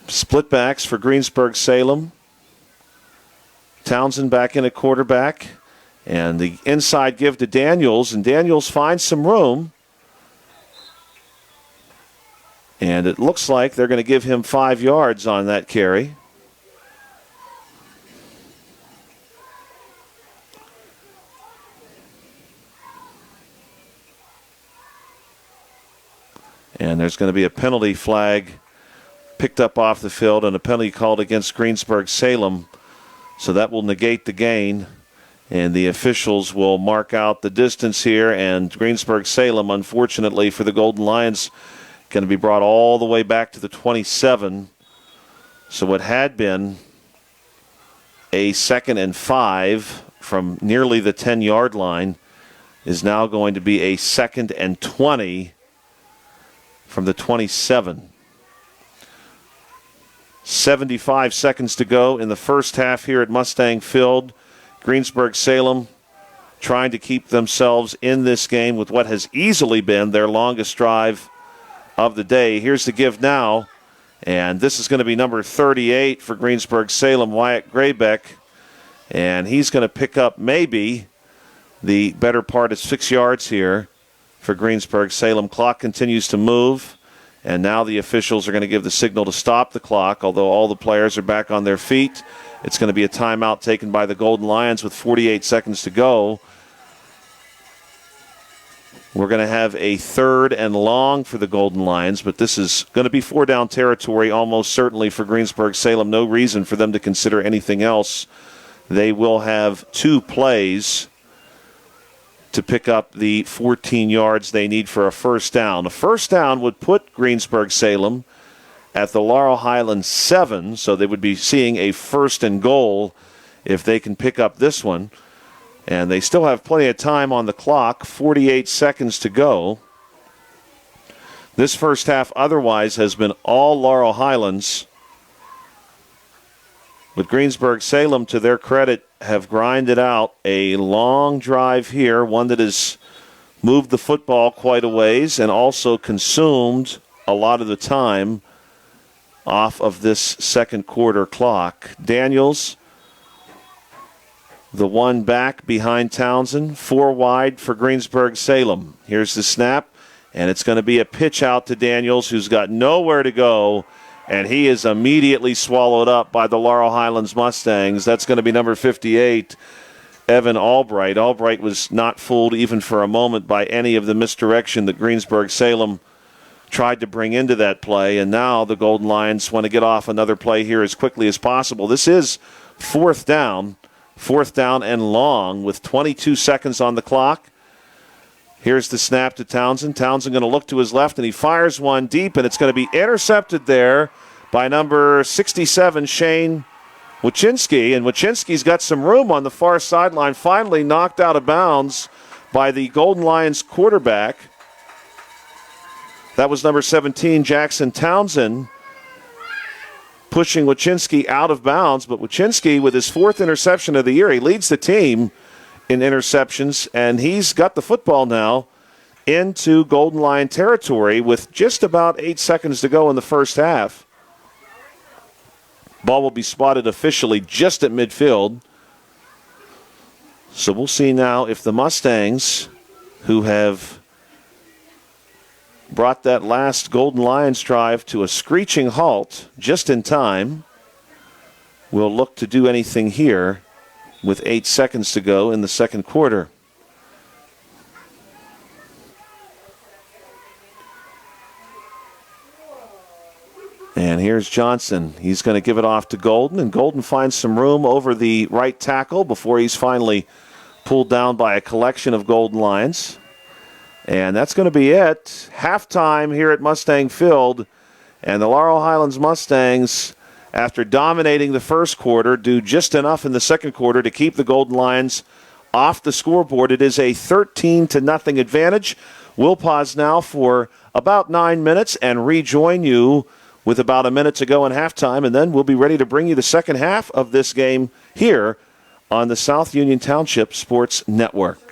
Split backs for Greensburg-Salem. Townsend back in at quarterback. And the inside give to Daniels. And Daniels finds some room. And it looks like they're going to give him 5 yards on that carry. And there's going to be a penalty flag picked up off the field and a penalty called against Greensburg-Salem. So that will negate the gain. And the officials will mark out the distance here. And Greensburg-Salem, unfortunately for the Golden Lions, going to be brought all the way back to the 27. So what had been a 2nd and 5 from nearly the 10-yard line is now going to be a 2nd and 20 from the 27. 75 seconds to go in the first half here at Mustang Field. Greensburg-Salem trying to keep themselves in this game with what has easily been their longest drive of the day. Here's the give now, and this is going to be number 38 for Greensburg-Salem, Wyatt Graybeck, and he's going to pick up maybe the better part of 6 yards here for Greensburg-Salem. Clock continues to move, and now the officials are going to give the signal to stop the clock, although all the players are back on their feet. It's going to be a timeout taken by the Golden Lions with 48 seconds to go. We're going to have a 3rd and long for the Golden Lions, but this is going to be 4-down territory almost certainly for Greensburg-Salem. No reason for them to consider anything else. They will have 2 plays to pick up the 14 yards they need for a first down. A first down would put Greensburg-Salem at the Laurel Highlands 7, so they would be seeing a 1st and goal if they can pick up this one. And they still have plenty of time on the clock, 48 seconds to go. This first half otherwise has been all Laurel Highlands. But Greensburg-Salem, to their credit, have grinded out a long drive here, one that has moved the football quite a ways and also consumed a lot of the time off of this second quarter clock. Daniels, the one back behind Townsend, 4 wide for Greensburg-Salem. Here's the snap, and it's going to be a pitch out to Daniels, who's got nowhere to go, and he is immediately swallowed up by the Laurel Highlands Mustangs. That's going to be number 58, Evan Albright. Albright was not fooled even for a moment by any of the misdirection that Greensburg-Salem tried to bring into that play, and now the Golden Lions want to get off another play here as quickly as possible. This is 4th down. 4th down and long with 22 seconds on the clock. Here's the snap to Townsend. Townsend going to look to his left, and he fires one deep, and it's going to be intercepted there by number 67, Shane Wachinski. And Wachinski's got some room on the far sideline, finally knocked out of bounds by the Golden Lions quarterback. That was number 17, Jackson Townsend, pushing Wachinski out of bounds. But Wachinski, with his 4th interception of the year, he leads the team in interceptions, and he's got the football now into Golden Lion territory with just about 8 seconds to go in the first half. Ball will be spotted officially just at midfield. So we'll see now if the Mustangs, who have brought that last Golden Lions drive to a screeching halt just in time, will look to do anything here with 8 seconds to go in the second quarter. And here's Johnson. He's going to give it off to Golden, and Golden finds some room over the right tackle before he's finally pulled down by a collection of Golden Lions. And that's going to be it. Halftime here at Mustang Field. And the Laurel Highlands Mustangs, after dominating the first quarter, do just enough in the second quarter to keep the Golden Lions off the scoreboard. It is a 13-0 advantage. We'll pause now for about 9 minutes and rejoin you with about a minute to go in halftime, and then we'll be ready to bring you the second half of this game here on the South Union Township Sports Network.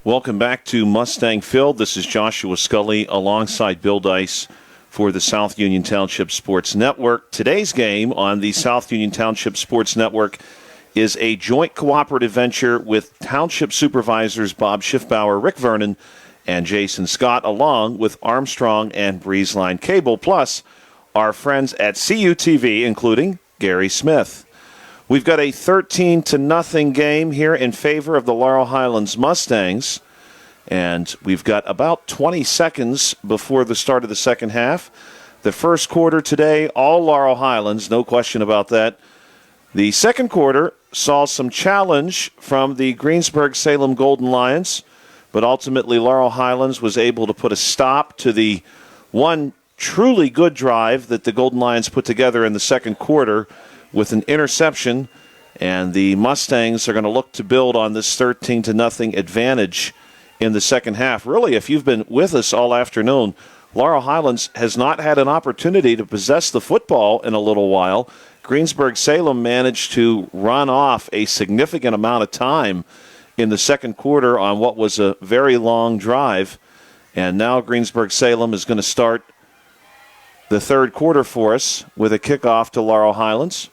Welcome back to Mustang Field. This is Joshua Scully alongside Bill Dice for the South Union Township Sports Network. Today's game on the South Union Township Sports Network is a joint cooperative venture with Township Supervisors Bob Schiffbauer, Rick Vernon, and Jason Scott, along with Armstrong and Breezeline Cable, plus our friends at CUTV, including Gary Smith. We've got a 13-0 game here in favor of the Laurel Highlands Mustangs, and we've got about 20 seconds before the start of the second half. The first quarter today, all Laurel Highlands, no question about that. The second quarter saw some challenge from the Greensburg-Salem Golden Lions, but ultimately Laurel Highlands was able to put a stop to the one truly good drive that the Golden Lions put together in the second quarter with an interception, and the Mustangs are going to look to build on this 13-0 advantage in the second half. Really, if you've been with us all afternoon, Laurel Highlands has not had an opportunity to possess the football in a little while. Greensburg-Salem managed to run off a significant amount of time in the second quarter on what was a very long drive, and now Greensburg-Salem is going to start the third quarter for us with a kickoff to Laurel Highlands.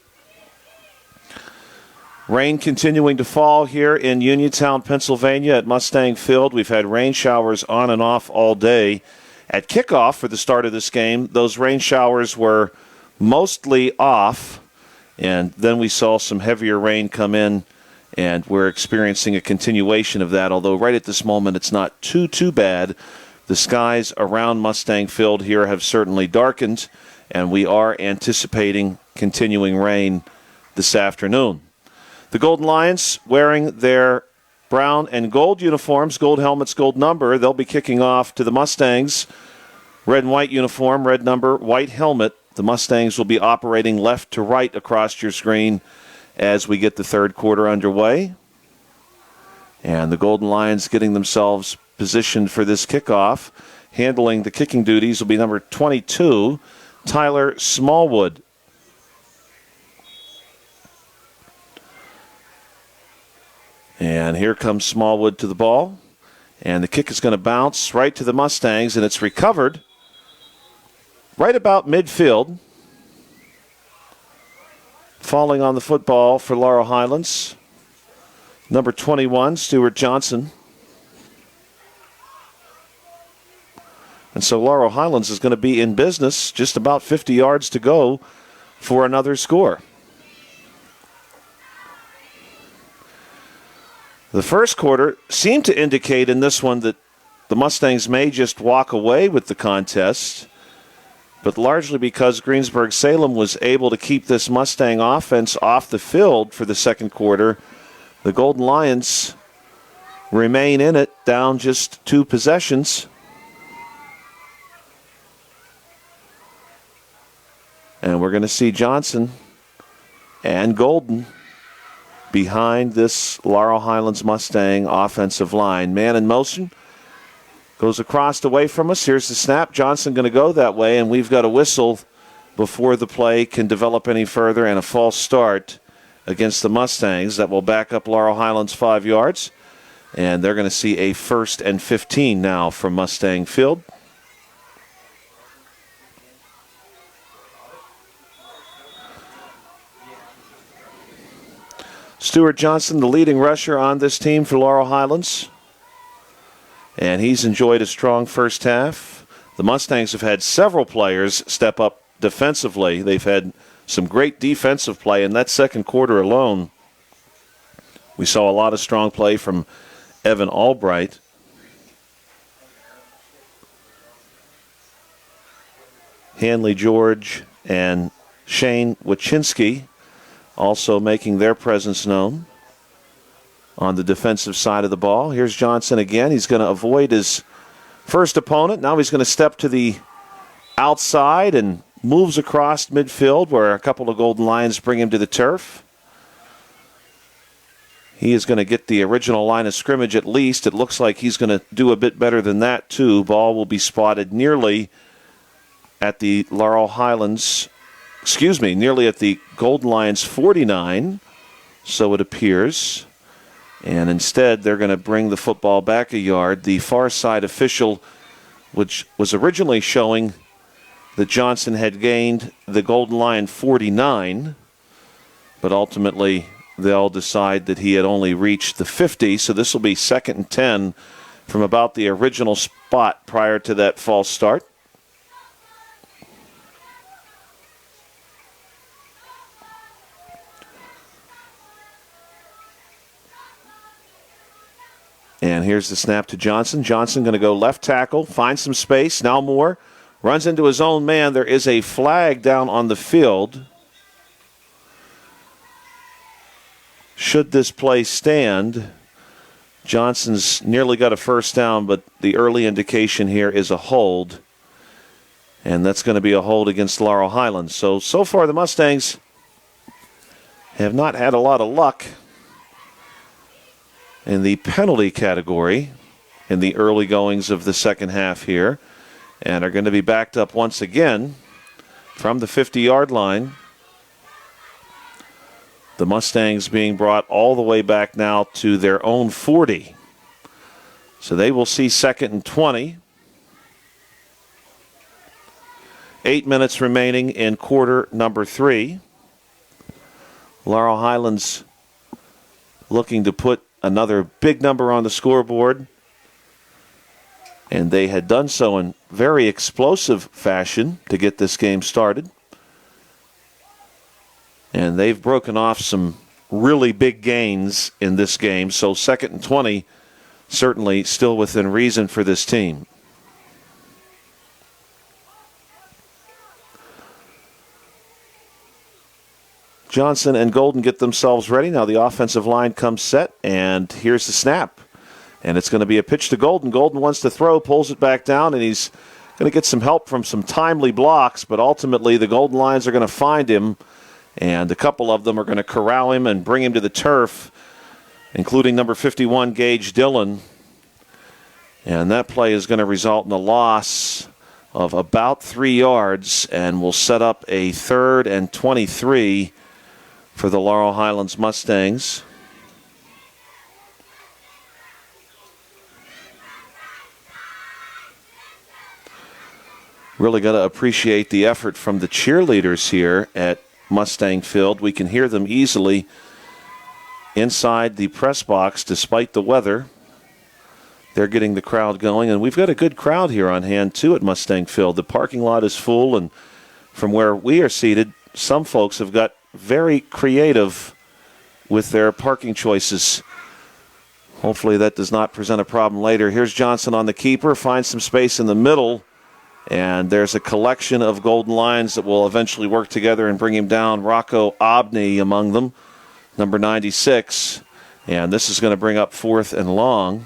Rain continuing to fall here in Uniontown, Pennsylvania at Mustang Field. We've had rain showers on and off all day. At kickoff for the start of this game, those rain showers were mostly off, and then we saw some heavier rain come in, and we're experiencing a continuation of that, although right at this moment it's not too bad. The skies around Mustang Field here have certainly darkened, and we are anticipating continuing rain this afternoon. The Golden Lions wearing their brown and gold uniforms, gold helmets, gold number. They'll be kicking off to the Mustangs. Red and white uniform, red number, white helmet. The Mustangs will be operating left to right across your screen as we get the third quarter underway. And the Golden Lions getting themselves positioned for this kickoff. Handling the kicking duties will be number 22, Tyler Smallwood. And here comes Smallwood to the ball. And the kick is going to bounce right to the Mustangs, and it's recovered right about midfield. Falling on the football for Laurel Highlands, number 21, Stuart Johnson. And so Laurel Highlands is going to be in business, just about 50 yards to go for another score. The first quarter seemed to indicate in this one that the Mustangs may just walk away with the contest, but largely because Greensburg-Salem was able to keep this Mustang offense off the field for the second quarter, the Golden Lions remain in it, down just 2 possessions. And we're going to see Johnson and Golden behind this Laurel Highlands Mustang offensive line. Man in motion. Goes across away from us. Here's the snap. Johnson going to go that way, and we've got a whistle before the play can develop any further, and a false start against the Mustangs. That will back up Laurel Highlands 5 yards, and they're going to see a 1st and 15 now from Mustang Field. Stuart Johnson, the leading rusher on this team for Laurel Highlands. And he's enjoyed a strong first half. The Mustangs have had several players step up defensively. They've had some great defensive play in that second quarter alone. We saw a lot of strong play from Evan Albright. Hanley George and Shane Wachinski also making their presence known on the defensive side of the ball. Here's Johnson again. He's going to avoid his first opponent. Now he's going to step to the outside and moves across midfield where a couple of Golden Lions bring him to the turf. He is going to get the original line of scrimmage at least. It looks like he's going to do a bit better than that too. Ball will be spotted nearly at the Laurel Highlands, nearly at the Golden Lions 49, so it appears. And instead, they're going to bring the football back a yard. The far side official, which was originally showing that Johnson had gained the Golden Lion 49, but ultimately they'll decide that he had only reached the 50. So this will be 2nd and 10 from about the original spot prior to that false start. And here's the snap to Johnson. Johnson going to go left tackle, find some space. Now Moore runs into his own man. There is a flag down on the field. Should this play stand, Johnson's nearly got a first down, but the early indication here is a hold. And that's going to be a hold against Laurel Highlands. So far the Mustangs have not had a lot of luck in the penalty category in the early goings of the second half here, and are going to be backed up once again from the 50-yard line. The Mustangs being brought all the way back now to their own 40. So they will see 2nd and 20. 8 minutes remaining in quarter number 3. Laurel Highlands looking to put another big number on the scoreboard. And they had done so in very explosive fashion to get this game started. And they've broken off some really big gains in this game. So 2nd and 20, certainly still within reason for this team. Johnson and Golden get themselves ready. Now the offensive line comes set, and here's the snap. And it's going to be a pitch to Golden. Golden wants to throw, pulls it back down, and he's going to get some help from some timely blocks, but ultimately the Golden Lions are going to find him, and a couple of them are going to corral him and bring him to the turf, including number 51, Gage Dillon. And that play is going to result in a loss of about 3 yards, and will set up a 3rd and 23 for the Laurel Highlands Mustangs. Really got to appreciate the effort from the cheerleaders here at Mustang Field. We can hear them easily inside the press box despite the weather. They're getting the crowd going, and we've got a good crowd here on hand too at Mustang Field. The parking lot is full, and from where we are seated, some folks have got very creative with their parking choices. Hopefully that does not present a problem later. Here's Johnson on the keeper, finds some space in the middle, and there's a collection of Golden Lions that will eventually work together and bring him down. Rocco Obney among them, number 96, and this is going to bring up 4th and long.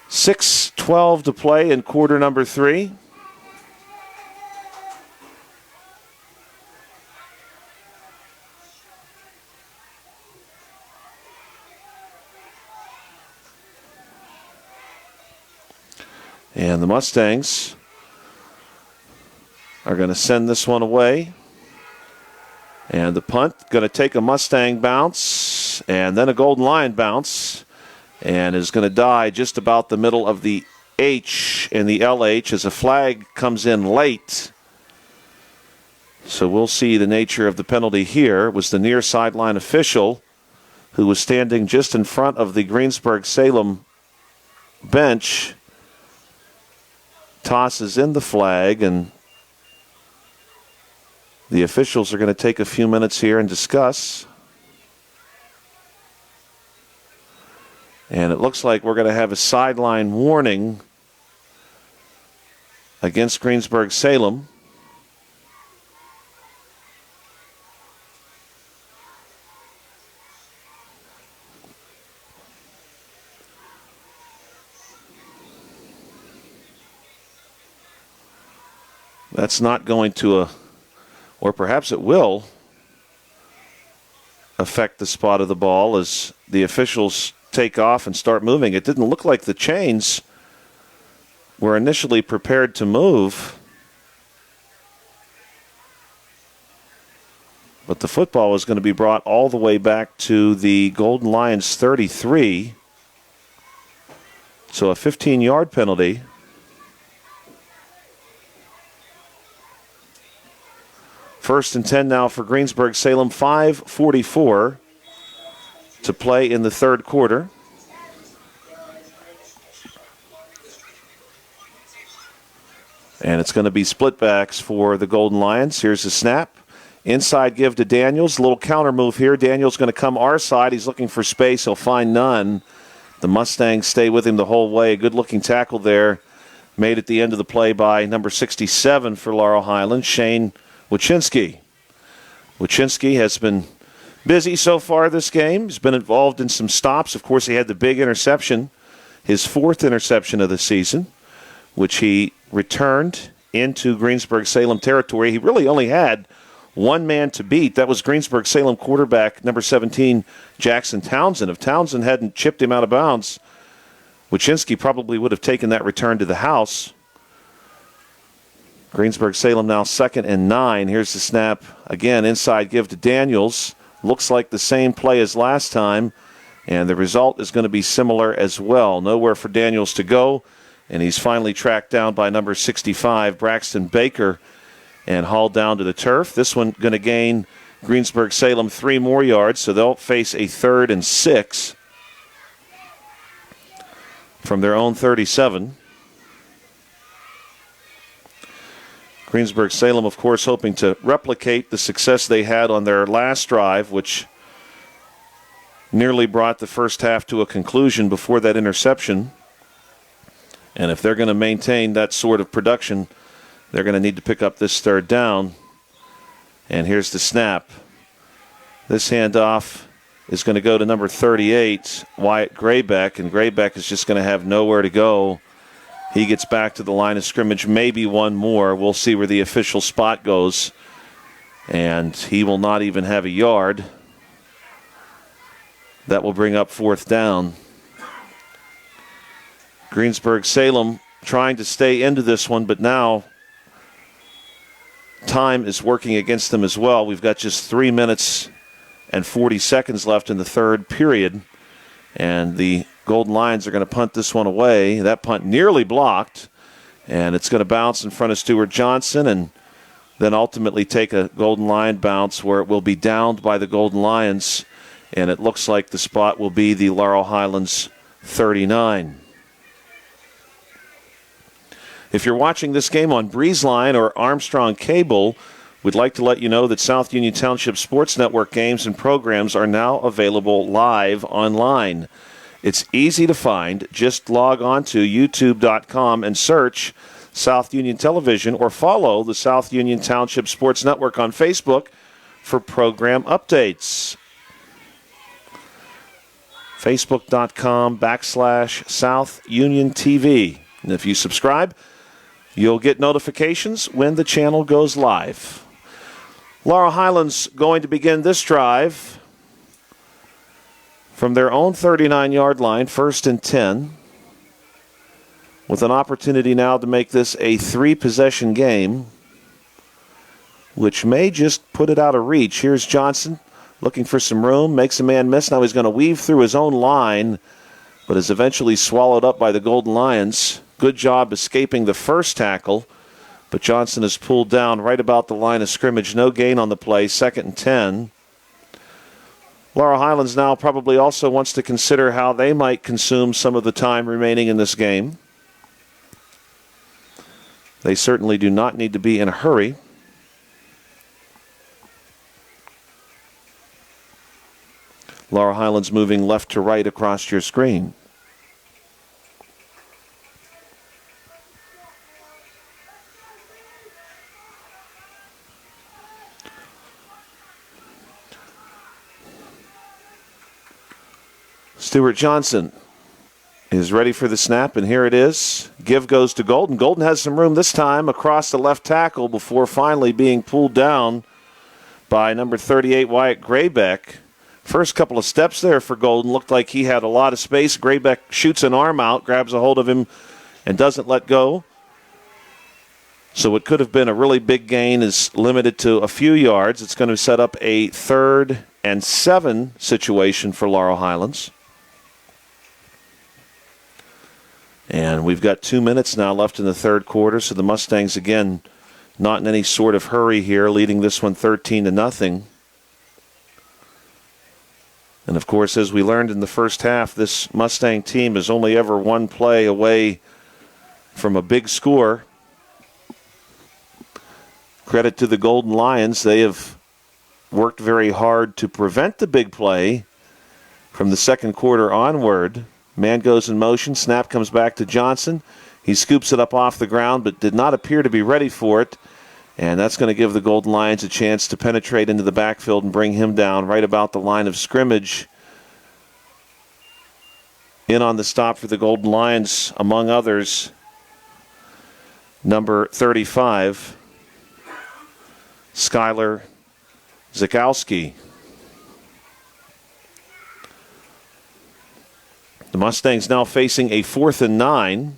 .6:12 to play in quarter number 3. And the Mustangs are going to send this one away. And the punt going to take a Mustang bounce and then a Golden Lion bounce, and is going to die just about the middle of the H and the LH as a flag comes in late. So we'll see the nature of the penalty here. It was the near sideline official who was standing just in front of the Greensburg-Salem bench. Tosses in the flag, and the officials are going to take a few minutes here and discuss. And it looks like we're going to have a sideline warning against Greensburg-Salem. That's not going to, or perhaps it will, affect the spot of the ball as the officials take off and start moving. It didn't look like the chains were initially prepared to move. But the football is going to be brought all the way back to the Golden Lions 33. So a 15-yard penalty. First and 10 now for Greensburg Salem. 5:44 to play in the third quarter. And it's going to be split backs for the Golden Lions. Here's the snap. Inside give to Daniels. A little counter move here. Daniels going to come our side. He's looking for space. He'll find none. The Mustangs stay with him the whole way. Good-looking tackle there. Made at the end of the play by number 67 for Laurel Highlands, Shane Wachinski. Wachinski has been busy so far this game. He's been involved in some stops. Of course, he had the big interception, his fourth interception of the season, which he returned into Greensburg-Salem territory. He really only had one man to beat. That was Greensburg-Salem quarterback number 17, Jackson Townsend. If Townsend hadn't chipped him out of bounds, Wachinski probably would have taken that return to the house. Greensburg-Salem now 2nd and 9. Here's the snap. Again, inside give to Daniels. Looks like the same play as last time, and the result is going to be similar as well. Nowhere for Daniels to go, and he's finally tracked down by number 65, Braxton Baker, and hauled down to the turf. This one going to gain Greensburg-Salem 3 more yards, so they'll face a 3rd and 6 from their own 37. Greensburg-Salem, of course, hoping to replicate the success they had on their last drive, which nearly brought the first half to a conclusion before that interception. And if they're going to maintain that sort of production, they're going to need to pick up this 3rd down. And here's the snap. This handoff is going to go to number 38, Wyatt Graybeck, and Graybeck is just going to have nowhere to go. He gets back to the line of scrimmage, maybe one more. We'll see where the official spot goes. And he will not even have a yard. That will bring up 4th down. Greensburg-Salem trying to stay into this one, but now time is working against them as well. We've got just 3 minutes and 40 seconds left in the third period. And the Golden Lions are going to punt this one away. That punt nearly blocked, and it's going to bounce in front of Stuart Johnson and then ultimately take a Golden Lion bounce where it will be downed by the Golden Lions, and it looks like the spot will be the Laurel Highlands 39. If you're watching this game on BreezeLine or Armstrong Cable, we'd like to let you know that South Union Township Sports Network games and programs are now available live online. It's easy to find. Just log on to youtube.com and search South Union Television or follow the South Union Township Sports Network on Facebook for program updates. Facebook.com/South Union TV. And if you subscribe, you'll get notifications when the channel goes live. Laurel Highlands going to begin this drive from their own 39-yard line, 1st and 10, with an opportunity now to make this a 3-possession game, which may just put it out of reach. Here's Johnson looking for some room, makes a man miss. Now he's going to weave through his own line, but is eventually swallowed up by the Golden Lions. Good job escaping the first tackle, but Johnson is pulled down right about the line of scrimmage. No gain on the play, 2nd and 10. Laurel Highlands now probably also wants to consider how they might consume some of the time remaining in this game. They certainly do not need to be in a hurry. Laurel Highlands moving left to right across your screen. Stuart Johnson is ready for the snap, and here it is. Give goes to Golden. Golden has some room this time across the left tackle before finally being pulled down by number 38, Wyatt Graybeck. First couple of steps there for Golden looked like he had a lot of space. Graybeck shoots an arm out, grabs a hold of him, and doesn't let go. So what could have been a really big gain is limited to a few yards. It's going to set up a 3rd and 7 situation for Laurel Highlands. And we've got 2 minutes now left in the third quarter, so the Mustangs, again, not in any sort of hurry here, leading this one 13-0. And, of course, as we learned in the first half, this Mustang team is only ever one play away from a big score. Credit to the Golden Lions. They have worked very hard to prevent the big play from the second quarter onward. Man goes in motion. Snap comes back to Johnson. He scoops it up off the ground, but did not appear to be ready for it. And that's going to give the Golden Lions a chance to penetrate into the backfield and bring him down right about the line of scrimmage. In on the stop for the Golden Lions, among others, number 35, Skylar Zakowski. The Mustangs now facing a 4th and 9.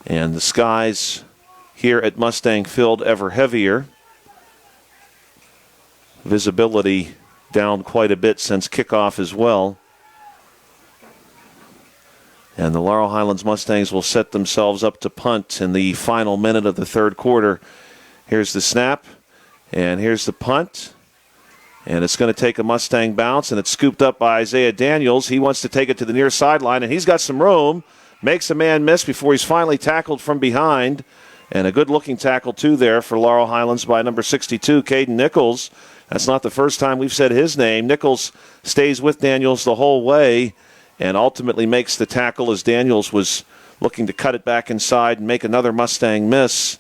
And the skies here at Mustang Field ever heavier. Visibility down quite a bit since kickoff as well. And the Laurel Highlands Mustangs will set themselves up to punt in the final minute of the third quarter. Here's the snap, and here's the punt. And it's going to take a Mustang bounce, and it's scooped up by Isaiah Daniels. He wants to take it to the near sideline, and he's got some room. Makes a man miss before he's finally tackled from behind. And a good-looking tackle, too, there for Laurel Highlands by number 62, Caden Nichols. That's not the first time we've said his name. Nichols stays with Daniels the whole way and ultimately makes the tackle as Daniels was looking to cut it back inside and make another Mustang miss.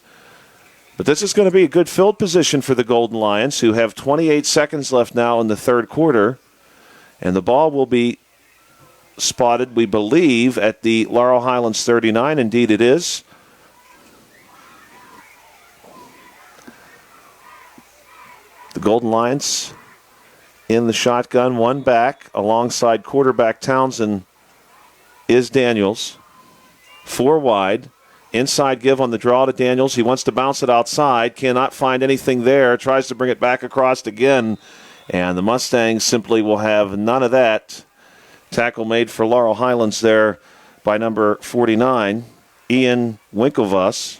But this is going to be a good field position for the Golden Lions, who have 28 seconds left now in the third quarter. And the ball will be spotted, we believe, at the Laurel Highlands 39. Indeed it is. The Golden Lions in the shotgun, one back, alongside quarterback Townsend is Daniels. 4 wide. Inside give on the draw to Daniels. He wants to bounce it outside. Cannot find anything there. Tries to bring it back across again. And the Mustangs simply will have none of that. Tackle made for Laurel Highlands there by number 49, Ian Winklevoss.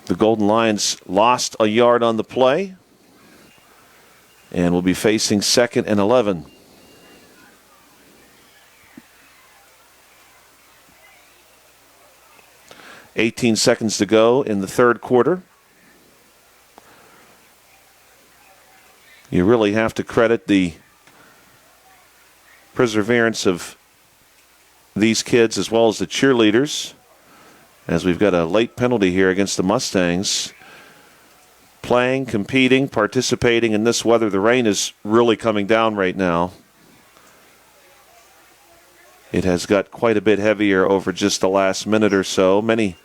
The Golden Lions lost a yard on the play and will be facing 2nd and 11. $18 seconds to go in the third quarter. You really have to credit the perseverance of these kids as well as the cheerleaders, as we've got a late penalty here against the Mustangs. Playing, competing, participating in this weather. The rain is really coming down right now. It has got quite a bit heavier over just the last minute or so. Many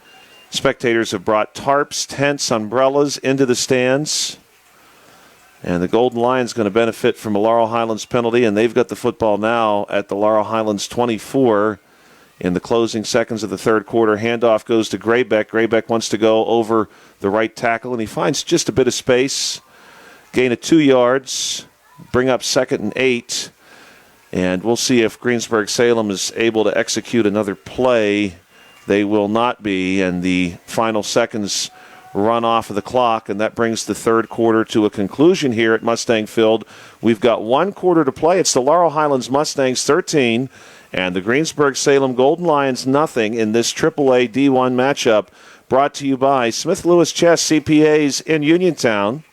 spectators have brought tarps, tents, umbrellas into the stands. And the Golden Lions going to benefit from a Laurel Highlands penalty, and they've got the football now at the Laurel Highlands 24 in the closing seconds of the third quarter. Handoff goes to Graybeck. Graybeck wants to go over the right tackle, and he finds just a bit of space. Gain of 2 yards. Bring up 2nd and 8. And we'll see if Greensburg-Salem is able to execute another play. They will not be, and the final seconds run off of the clock, and that brings the third quarter to a conclusion here at Mustang Field. We've got 1 quarter to play. It's the Laurel Highlands Mustangs 13 and the Greensburg-Salem Golden Lions nothing in this AAA D1 matchup, brought to you by Smith Lewis Chess CPAs in Uniontown,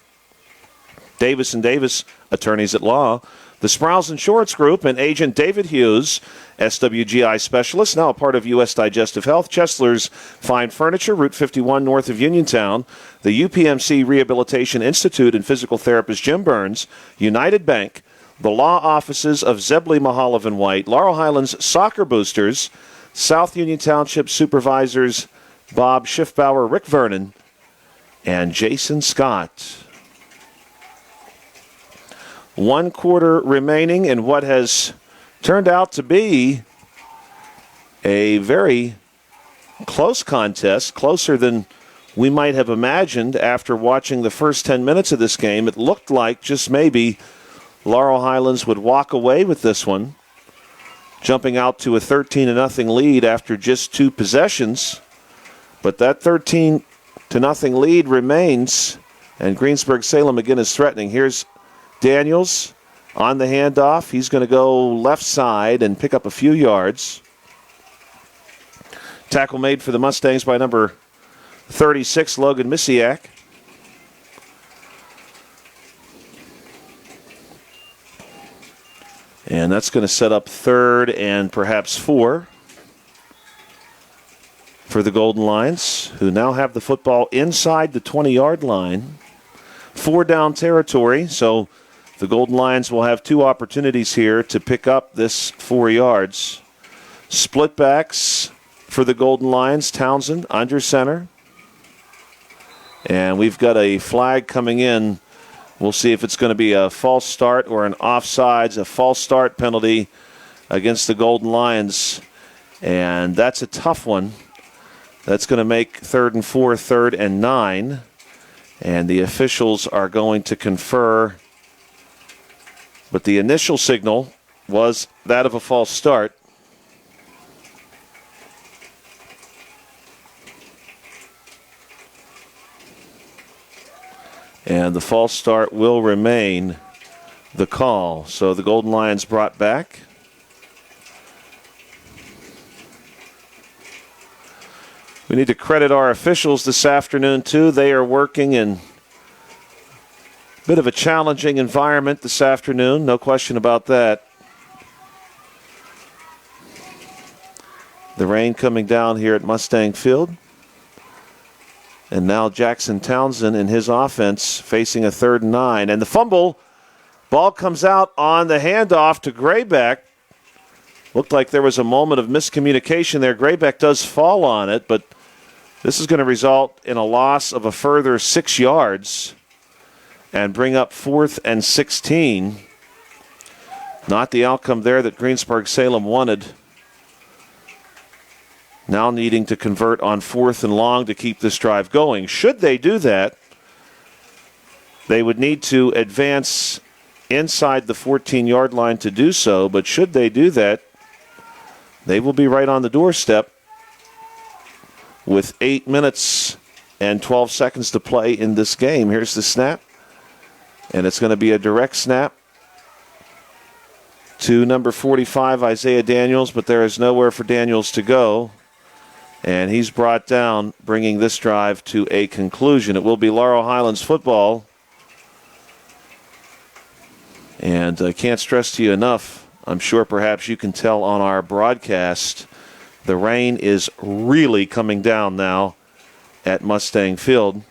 Davis & Davis Attorneys at Law, the Sprouse Insurance Group, and Agent David Hughes, SWGI Specialist, now a part of U.S. Digestive Health, Chesler's Fine Furniture, Route 51 north of Uniontown, the UPMC Rehabilitation Institute and physical therapist Jim Burns, United Bank, the law offices of Zebley, Mahalev & White, Laurel Highlands Soccer Boosters, South Union Township Supervisors Bob Schiffbauer, Rick Vernon, and Jason Scott. 1 quarter remaining in what has turned out to be a very close contest, closer than we might have imagined after watching the first 10 minutes of this game. It looked like just maybe Laurel Highlands would walk away with this one, jumping out to a 13-0 lead after just 2 possessions. But that 13-0 lead remains, and Greensburg-Salem again is threatening. Here's Daniels on the handoff. He's going to go left side and pick up a few yards. Tackle made for the Mustangs by number 36, Logan Misiak. And that's going to set up 3rd and perhaps 4 for the Golden Lions, who now have the football inside the 20-yard line. 4 down territory, so the Golden Lions will have 2 opportunities here to pick up this 4 yards. Split backs for the Golden Lions. Townsend under center. And we've got a flag coming in. We'll see if it's going to be a false start or an offsides, a false start penalty against the Golden Lions. And that's a tough one. That's going to make 3rd and 4, 3rd and 9. And the officials are going to confer. But the initial signal was that of a false start. And the false start will remain the call. So the Golden Lions brought back. We need to credit our officials this afternoon, too. They are working in a bit of a challenging environment this afternoon. No question about that. The rain coming down here at Mustang Field. And now Jackson Townsend and his offense facing a 3rd and 9. And the fumble, ball comes out on the handoff to Graybeck. Looked like there was a moment of miscommunication there. Graybeck does fall on it, but this is going to result in a loss of a further 6 yards and bring up 4th and 16. Not the outcome there that Greensburg-Salem wanted. Now needing to convert on 4th and long to keep this drive going. Should they do that, they would need to advance inside the 14-yard line to do so. But should they do that, they will be right on the doorstep with 8 minutes and 12 seconds to play in this game. Here's the snap. And it's going to be a direct snap to number 45, Isaiah Daniels, but there is nowhere for Daniels to go. And he's brought down, bringing this drive to a conclusion. It will be Laurel Highlands football. And I can't stress to you enough, I'm sure perhaps you can tell on our broadcast, the rain is really coming down now at Mustang Field.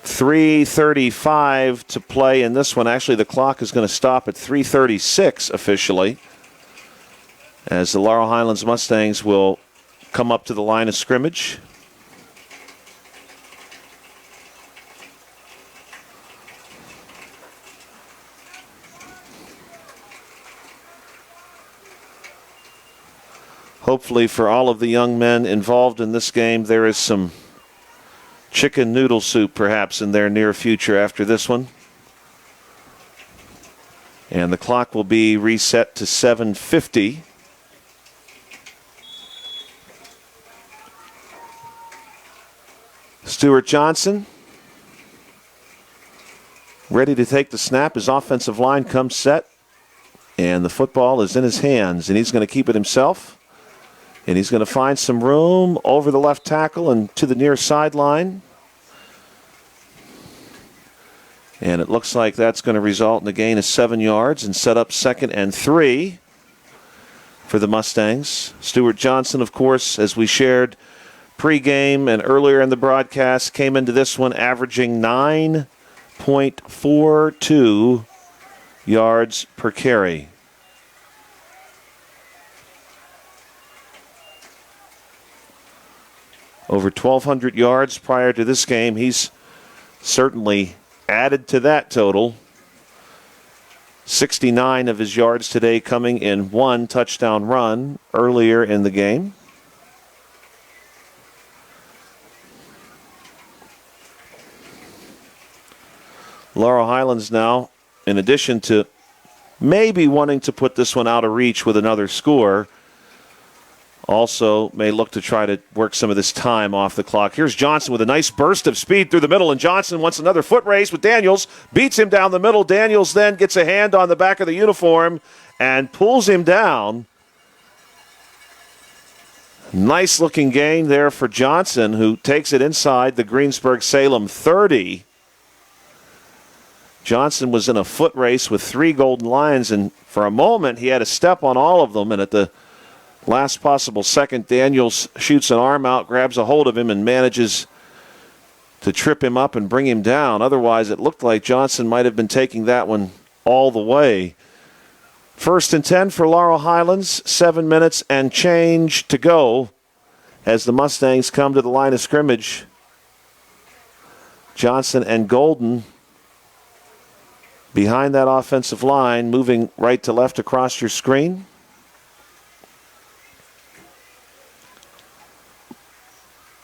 .335 to play in this one. Actually, the clock is going to stop at 3:36 officially, as the Laurel Highlands Mustangs will come up to the line of scrimmage. Hopefully for all of the young men involved in this game, there is some chicken noodle soup perhaps in their near future after this one. And the clock will be reset to 7:50. Stuart Johnson ready to take the snap. His offensive line comes set. And the football is in his hands. And he's going to keep it himself. And he's going to find some room over the left tackle and to the near sideline. And it looks like that's going to result in a gain of 7 yards and set up 2nd and 3 for the Mustangs. Stuart Johnson, of course, as we shared pregame and earlier in the broadcast, came into this one averaging 9.42 yards per carry. Over 1,200 yards prior to this game. He's certainly added to that total. 69 of his yards today coming in one touchdown run earlier in the game. Laurel Highlands now, in addition to maybe wanting to put this one out of reach with another score, also may look to try to work some of this time off the clock. Here's Johnson with a nice burst of speed through the middle, and Johnson wants another foot race with Daniels. Beats him down the middle. Daniels then gets a hand on the back of the uniform and pulls him down. Nice looking gain there for Johnson, who takes it inside the Greensburg-Salem 30. Johnson was in a foot race with 3 Golden Lions, and for a moment he had a step on all of them, and at the last possible second, Daniels shoots an arm out, grabs a hold of him, and manages to trip him up and bring him down. Otherwise, it looked like Johnson might have been taking that one all the way. 1st and 10 for Laurel Highlands, 7 minutes and change to go as the Mustangs come to the line of scrimmage. Johnson and Golden behind that offensive line, moving right to left across your screen.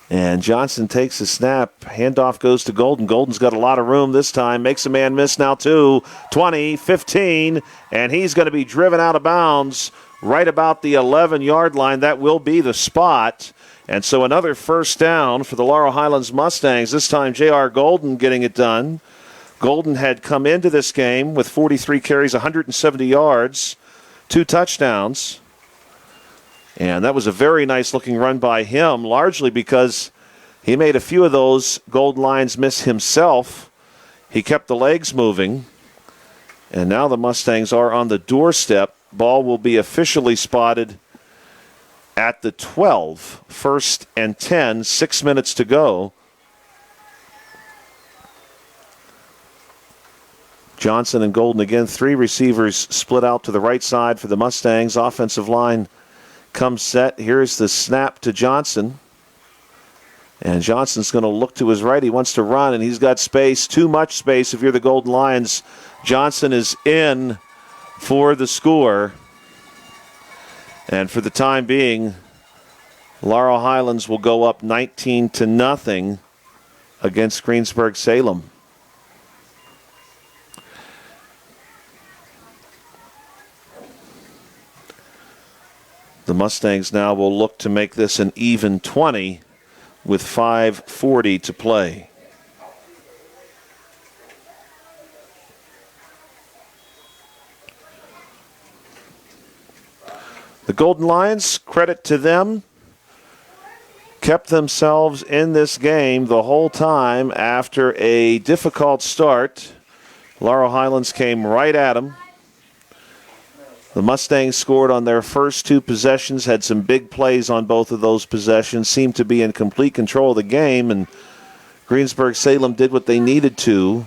And Johnson takes the snap. Handoff goes to Golden. Golden's got a lot of room this time. Makes a man miss now, too. 20, 15, and he's going to be driven out of bounds right about the 11-yard line. That will be the spot. And so another first down for the Laurel Highlands Mustangs. This time J.R. Golden getting it done. Golden had come into this game with 43 carries, 170 yards, 2 touchdowns. And that was a very nice-looking run by him, largely because he made a few of those Golden Lions miss himself. He kept the legs moving. And now the Mustangs are on the doorstep. Ball will be officially spotted at the 12. 1st and 10, 6 minutes to go. Johnson and Golden again, 3 receivers split out to the right side for the Mustangs. Offensive line comes set. Here's the snap to Johnson. And Johnson's going to look to his right. He wants to run, and he's got space, too much space if you're the Golden Lions. Johnson is in for the score. And for the time being, Laurel Highlands will go up 19-0 against Greensburg-Salem. The Mustangs now will look to make this an even 20 with 5:40 to play. The Golden Lions, credit to them, kept themselves in this game the whole time after a difficult start. Laurel Highlands came right at them. The Mustangs scored on their first 2 possessions, had some big plays on both of those possessions, seemed to be in complete control of the game, and Greensburg-Salem did what they needed to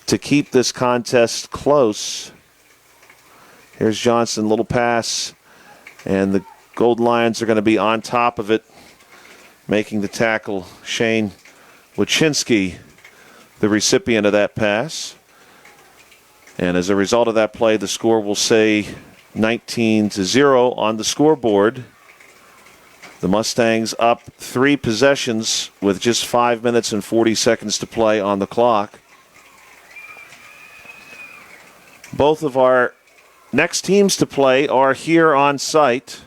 keep this contest close. Here's Johnson, little pass, and the Golden Lions are going to be on top of it, making the tackle. Shane Wachinski, the recipient of that pass. And as a result of that play, the score will say 19-0 on the scoreboard. The Mustangs up 3 possessions with just 5 minutes and 40 seconds to play on the clock. Both of our next teams to play are here on site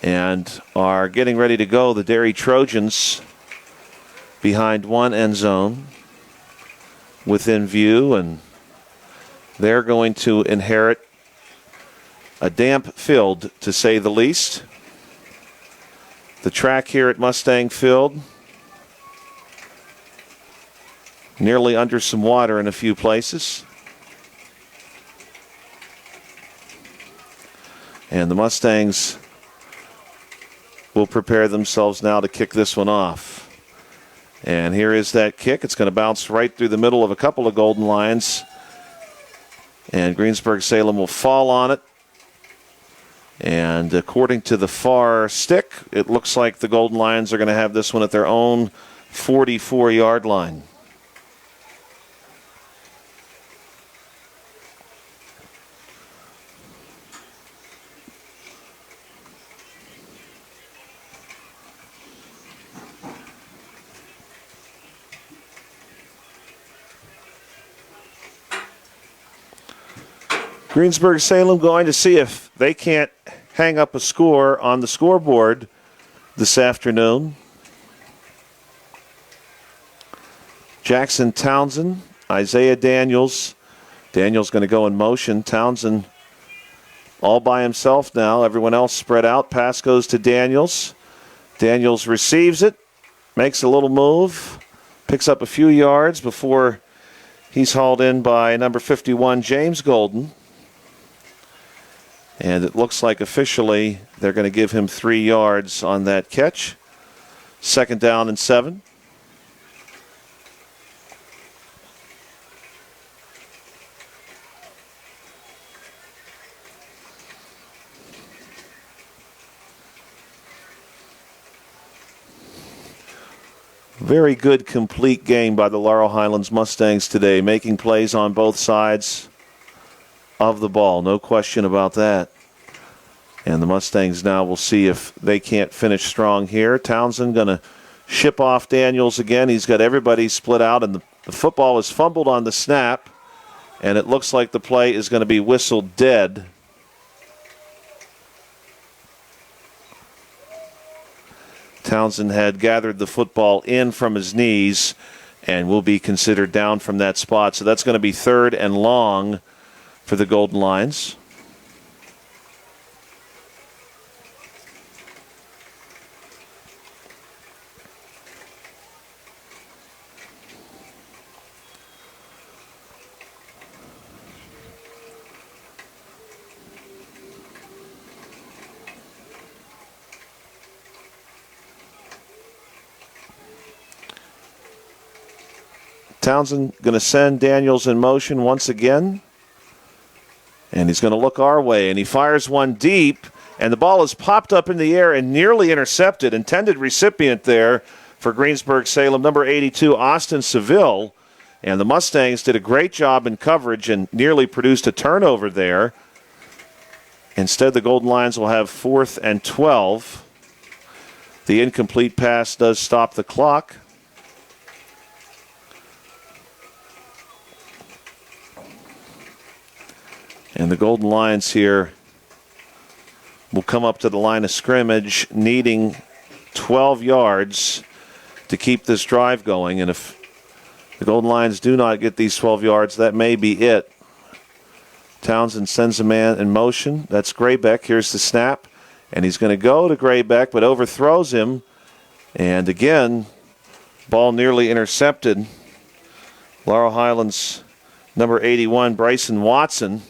and are getting ready to go. The Dairy Trojans behind one end zone within view, and they're going to inherit a damp field, to say the least. The track here at Mustang Field, nearly under some water in a few places. And the Mustangs will prepare themselves now to kick this one off. And here is that kick. It's going to bounce right through the middle of a couple of Golden Lions. And Greensburg-Salem will fall on it. And according to the far stick, it looks like the Golden Lions are going to have this one at their own 44-yard line. Greensburg Salem going to see if they can't hang up a score on the scoreboard this afternoon. Jackson Townsend, Isaiah Daniels. Daniels going to go in motion. Townsend all by himself now. Everyone else spread out. Pass goes to Daniels. Daniels receives it, makes a little move, picks up a few yards before he's hauled in by number 51, James Golden. And it looks like officially they're going to give him 3 yards on that catch. 2nd down and 7. Very good, complete game by the Laurel Highlands Mustangs today, making plays on both sides of the ball. No question about that. And the Mustangs now will see if they can't finish strong here. Townsend going to ship off Daniels again. He's got everybody split out, and the football is fumbled on the snap, and it looks like the play is going to be whistled dead. Townsend had gathered the football in from his knees and will be considered down from that spot. So that's going to be 3rd and long for the Golden Lions. Townsend going to send Daniels in motion once again. And he's going to look our way. And he fires one deep. And the ball is popped up in the air and nearly intercepted. Intended recipient there for Greensburg Salem, number 82, Austin Seville. And the Mustangs did a great job in coverage and nearly produced a turnover there. Instead, the Golden Lions will have 4th and 12. The incomplete pass does stop the clock. And the Golden Lions here will come up to the line of scrimmage needing 12 yards to keep this drive going. And if the Golden Lions do not get these 12 yards, that may be it. Townsend sends a man in motion. That's Graybeck. Here's the snap. And he's going to go to Graybeck, but overthrows him. And again, ball nearly intercepted. Laurel Highlands, number 81, Bryson Watson,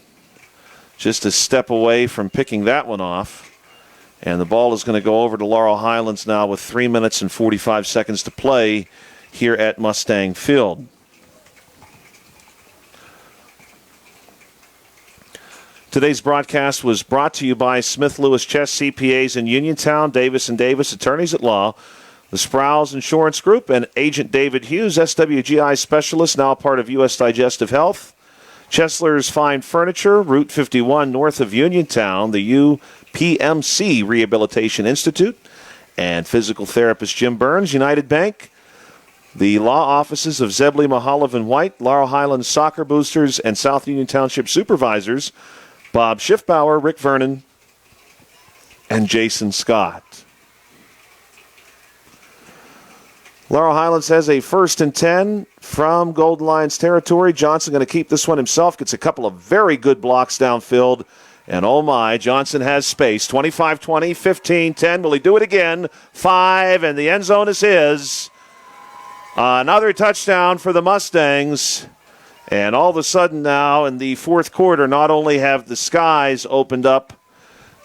just a step away from picking that one off. And the ball is going to go over to Laurel Highlands now with 3 minutes and 45 seconds to play here at Mustang Field. Today's broadcast was brought to you by Smith Lewis Chess CPAs in Uniontown, Davis & Davis Attorneys at Law, the Sprouse Insurance Group, and Agent David Hughes, SWGI Specialist, now part of U.S. Digestive Health. Chesler's Fine Furniture, Route 51 north of Uniontown, the UPMC Rehabilitation Institute, and physical therapist Jim Burns, United Bank, the law offices of Zebley, Mahalev, and White, Laurel Highlands Soccer Boosters, and South Union Township Supervisors, Bob Schiffbauer, Rick Vernon, and Jason Scott. Laurel Highlands has a 1st and 10 from Golden Lions territory. Johnson going to keep this one himself. Gets a couple of very good blocks downfield. And oh my, Johnson has space. 25-20, 15-10. Will he do it again? 5, and the end zone is his. Another touchdown for the Mustangs. And all of a sudden now in the 4th quarter, not only have the skies opened up,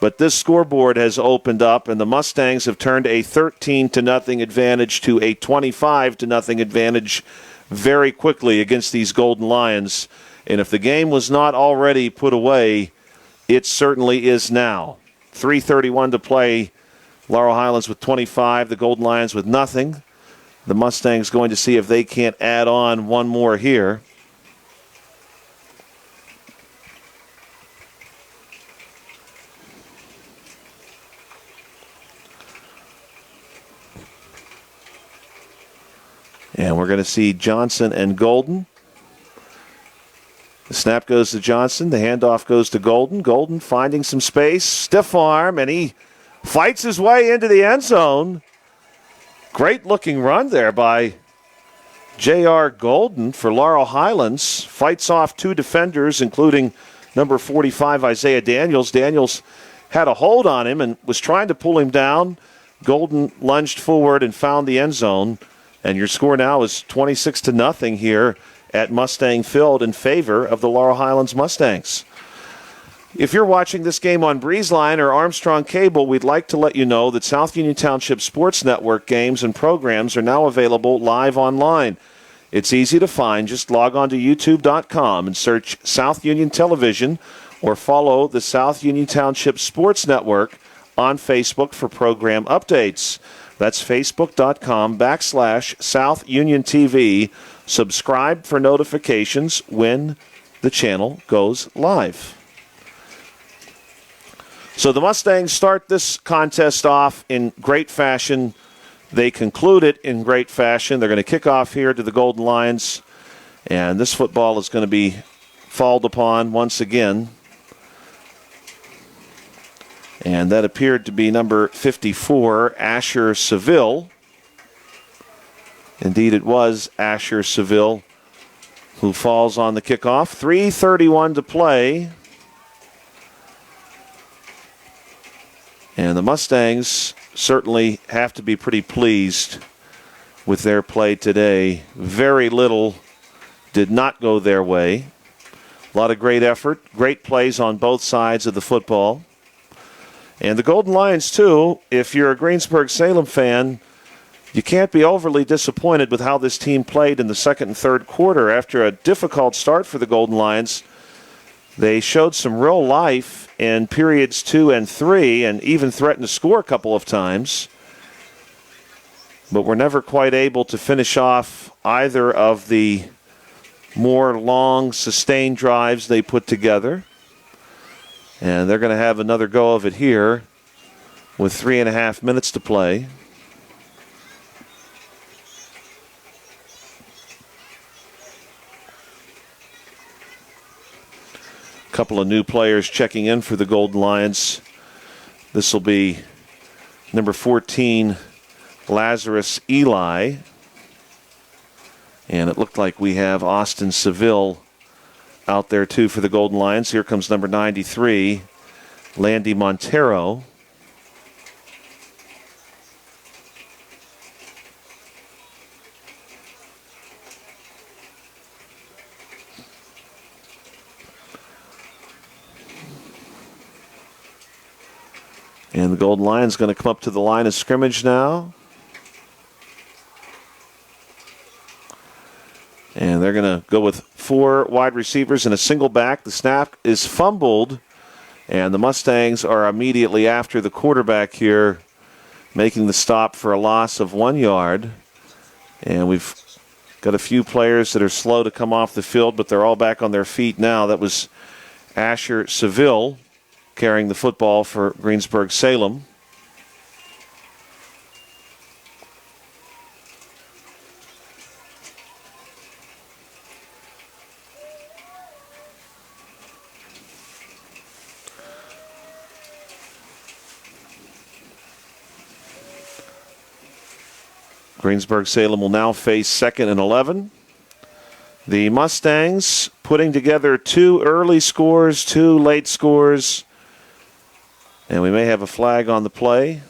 but this scoreboard has opened up, and the Mustangs have turned a 13-0 advantage to a 25-0 advantage very quickly against these Golden Lions. And if the game was not already put away, it certainly is now. 3:31 to play. Laurel Highlands with 25, the Golden Lions with nothing. The Mustangs going to see if they can't add on one more here. And we're going to see Johnson and Golden. The Snap goes to Johnson. The handoff goes to Golden. Golden finding some space. Stiff arm, and he fights his way into the end zone. Great looking run there by J.R. Golden for Laurel Highlands. Fights off two defenders, including number 45, Isaiah Daniels. Daniels had a hold on him and was trying to pull him down. Golden lunged forward and found the end zone. And your score now is 26-0 here at Mustang Field in favor of the Laurel Highlands Mustangs. If you're watching this game on BreezeLine or Armstrong Cable, we'd like to let you know that South Union Township Sports Network games and programs are now available live online. It's easy to find. Just log on to youtube.com and search South Union Television or follow the South Union Township Sports Network on Facebook for program updates. That's facebook.com/South Union TV. Subscribe for notifications when the channel goes live. So the Mustangs start this contest off in great fashion. They conclude it in great fashion. They're going to kick off here to the Golden Lions. And this football is going to be fouled upon once again. And that appeared to be number 54, Asher Seville. Indeed, it was Asher Seville who falls on the kickoff. 3:31 to play. And the Mustangs certainly have to be pretty pleased with their play today. Very little did not go their way. A lot of great effort, great plays on both sides of the football. And the Golden Lions, too, if you're a Greensburg-Salem fan, you can't be overly disappointed with how this team played in the second and third quarter. After a difficult start for the Golden Lions, they showed some real life in periods 2 and 3 and even threatened to score a couple of times. But were never quite able to finish off either of the more long, sustained drives they put together. And they're going to have another go of it here with 3.5 minutes to play. Couple of new players checking in for the Golden Lions. This will be number 14, Lazarus Eli. And it looked like we have Austin Seville out there too for the Golden Lions. Here comes number 93, Landy Montero. And the Golden Lions going to come up to the line of scrimmage now. And they're going to go with 4 wide receivers and a single back. The snap is fumbled, and the Mustangs are immediately after the quarterback here, making the stop for a loss of 1 yard. And we've got a few players that are slow to come off the field, but they're all back on their feet now. That was Asher Seville carrying the football for Greensburg-Salem. Greensburg-Salem will now face 2nd and 11. The Mustangs putting together 2 early scores, 2 late scores. And we may have a flag on the play.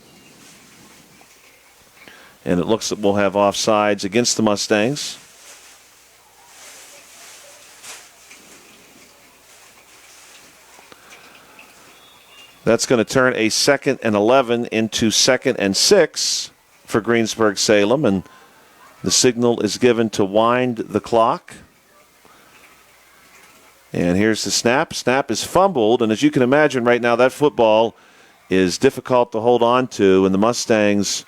And it looks like we'll have offsides against the Mustangs. That's going to turn a 2nd and 11 into 2nd and 6 for Greensburg-Salem. And the signal is given to wind the clock. And here's the snap. Snap is fumbled. And as you can imagine right now, that football is difficult to hold on to. And the Mustangs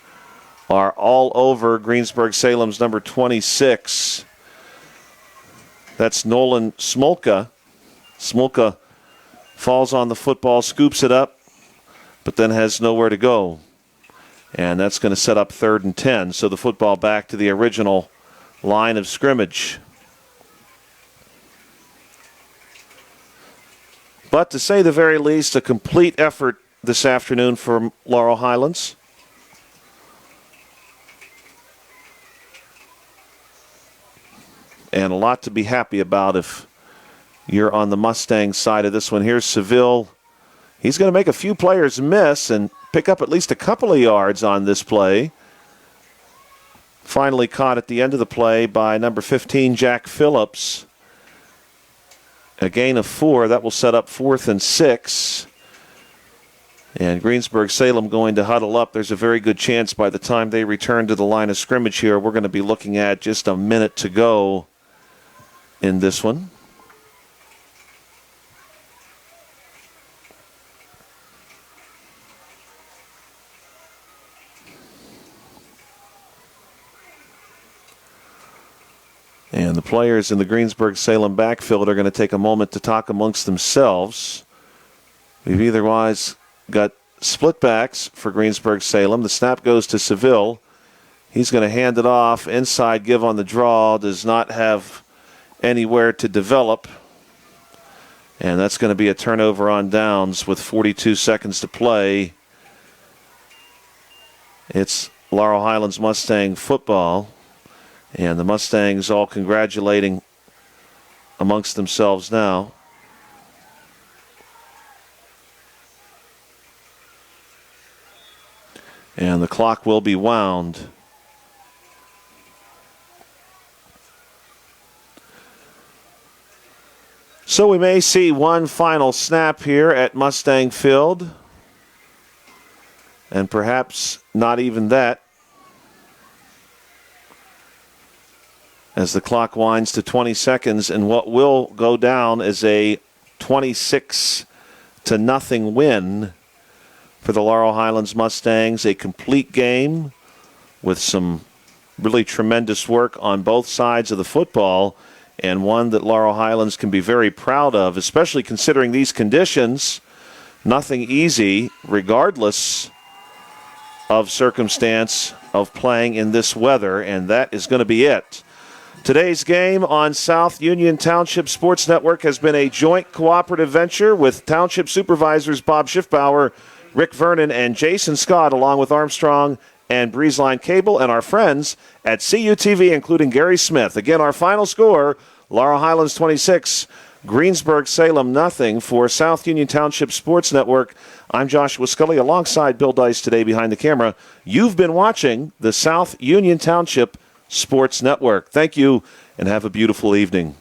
are all over Greensburg-Salem's number 26. That's Nolan Smolka. Smolka falls on the football, scoops it up, but then has nowhere to go. And that's going to set up 3rd and 10. So the football back to the original line of scrimmage. But to say the very least, a complete effort this afternoon for Laurel Highlands. And a lot to be happy about if you're on the Mustang side of this one. Here's Seville. He's going to make a few players miss and pick up at least a couple of yards on this play. Finally caught at the end of the play by number 15, Jack Phillips. A gain of 4. That will set up 4th and 6. And Greensburg-Salem going to huddle up. There's a very good chance by the time they return to the line of scrimmage here, we're going to be looking at just a minute to go in this one. And the players in the Greensburg-Salem backfield are going to take a moment to talk amongst themselves. We've otherwise got split backs for Greensburg-Salem. The snap goes to Seville. He's going to hand it off. Inside give on the draw. Does not have anywhere to develop. And that's going to be a turnover on downs with 42 seconds to play. It's Laurel Highlands Mustang football. And the Mustangs all congratulating amongst themselves now. And the clock will be wound. So we may see one final snap here at Mustang Field. And perhaps not even that. As the clock winds to 20 seconds, and what will go down as a 26-0 win for the Laurel Highlands Mustangs. A complete game with some really tremendous work on both sides of the football, and one that Laurel Highlands can be very proud of, especially considering these conditions. Nothing easy, regardless of circumstance, of playing in this weather, and that is going to be it. Today's game on South Union Township Sports Network has been a joint cooperative venture with Township Supervisors Bob Schiffbauer, Rick Vernon, and Jason Scott, along with Armstrong and Breezeline Cable and our friends at CUTV, including Gary Smith. Again, our final score, Laurel Highlands 26, Greensburg-Salem nothing. For South Union Township Sports Network, I'm Joshua Scully alongside Bill Dice today behind the camera. You've been watching the South Union Township Sports Network. Thank you, and have a beautiful evening.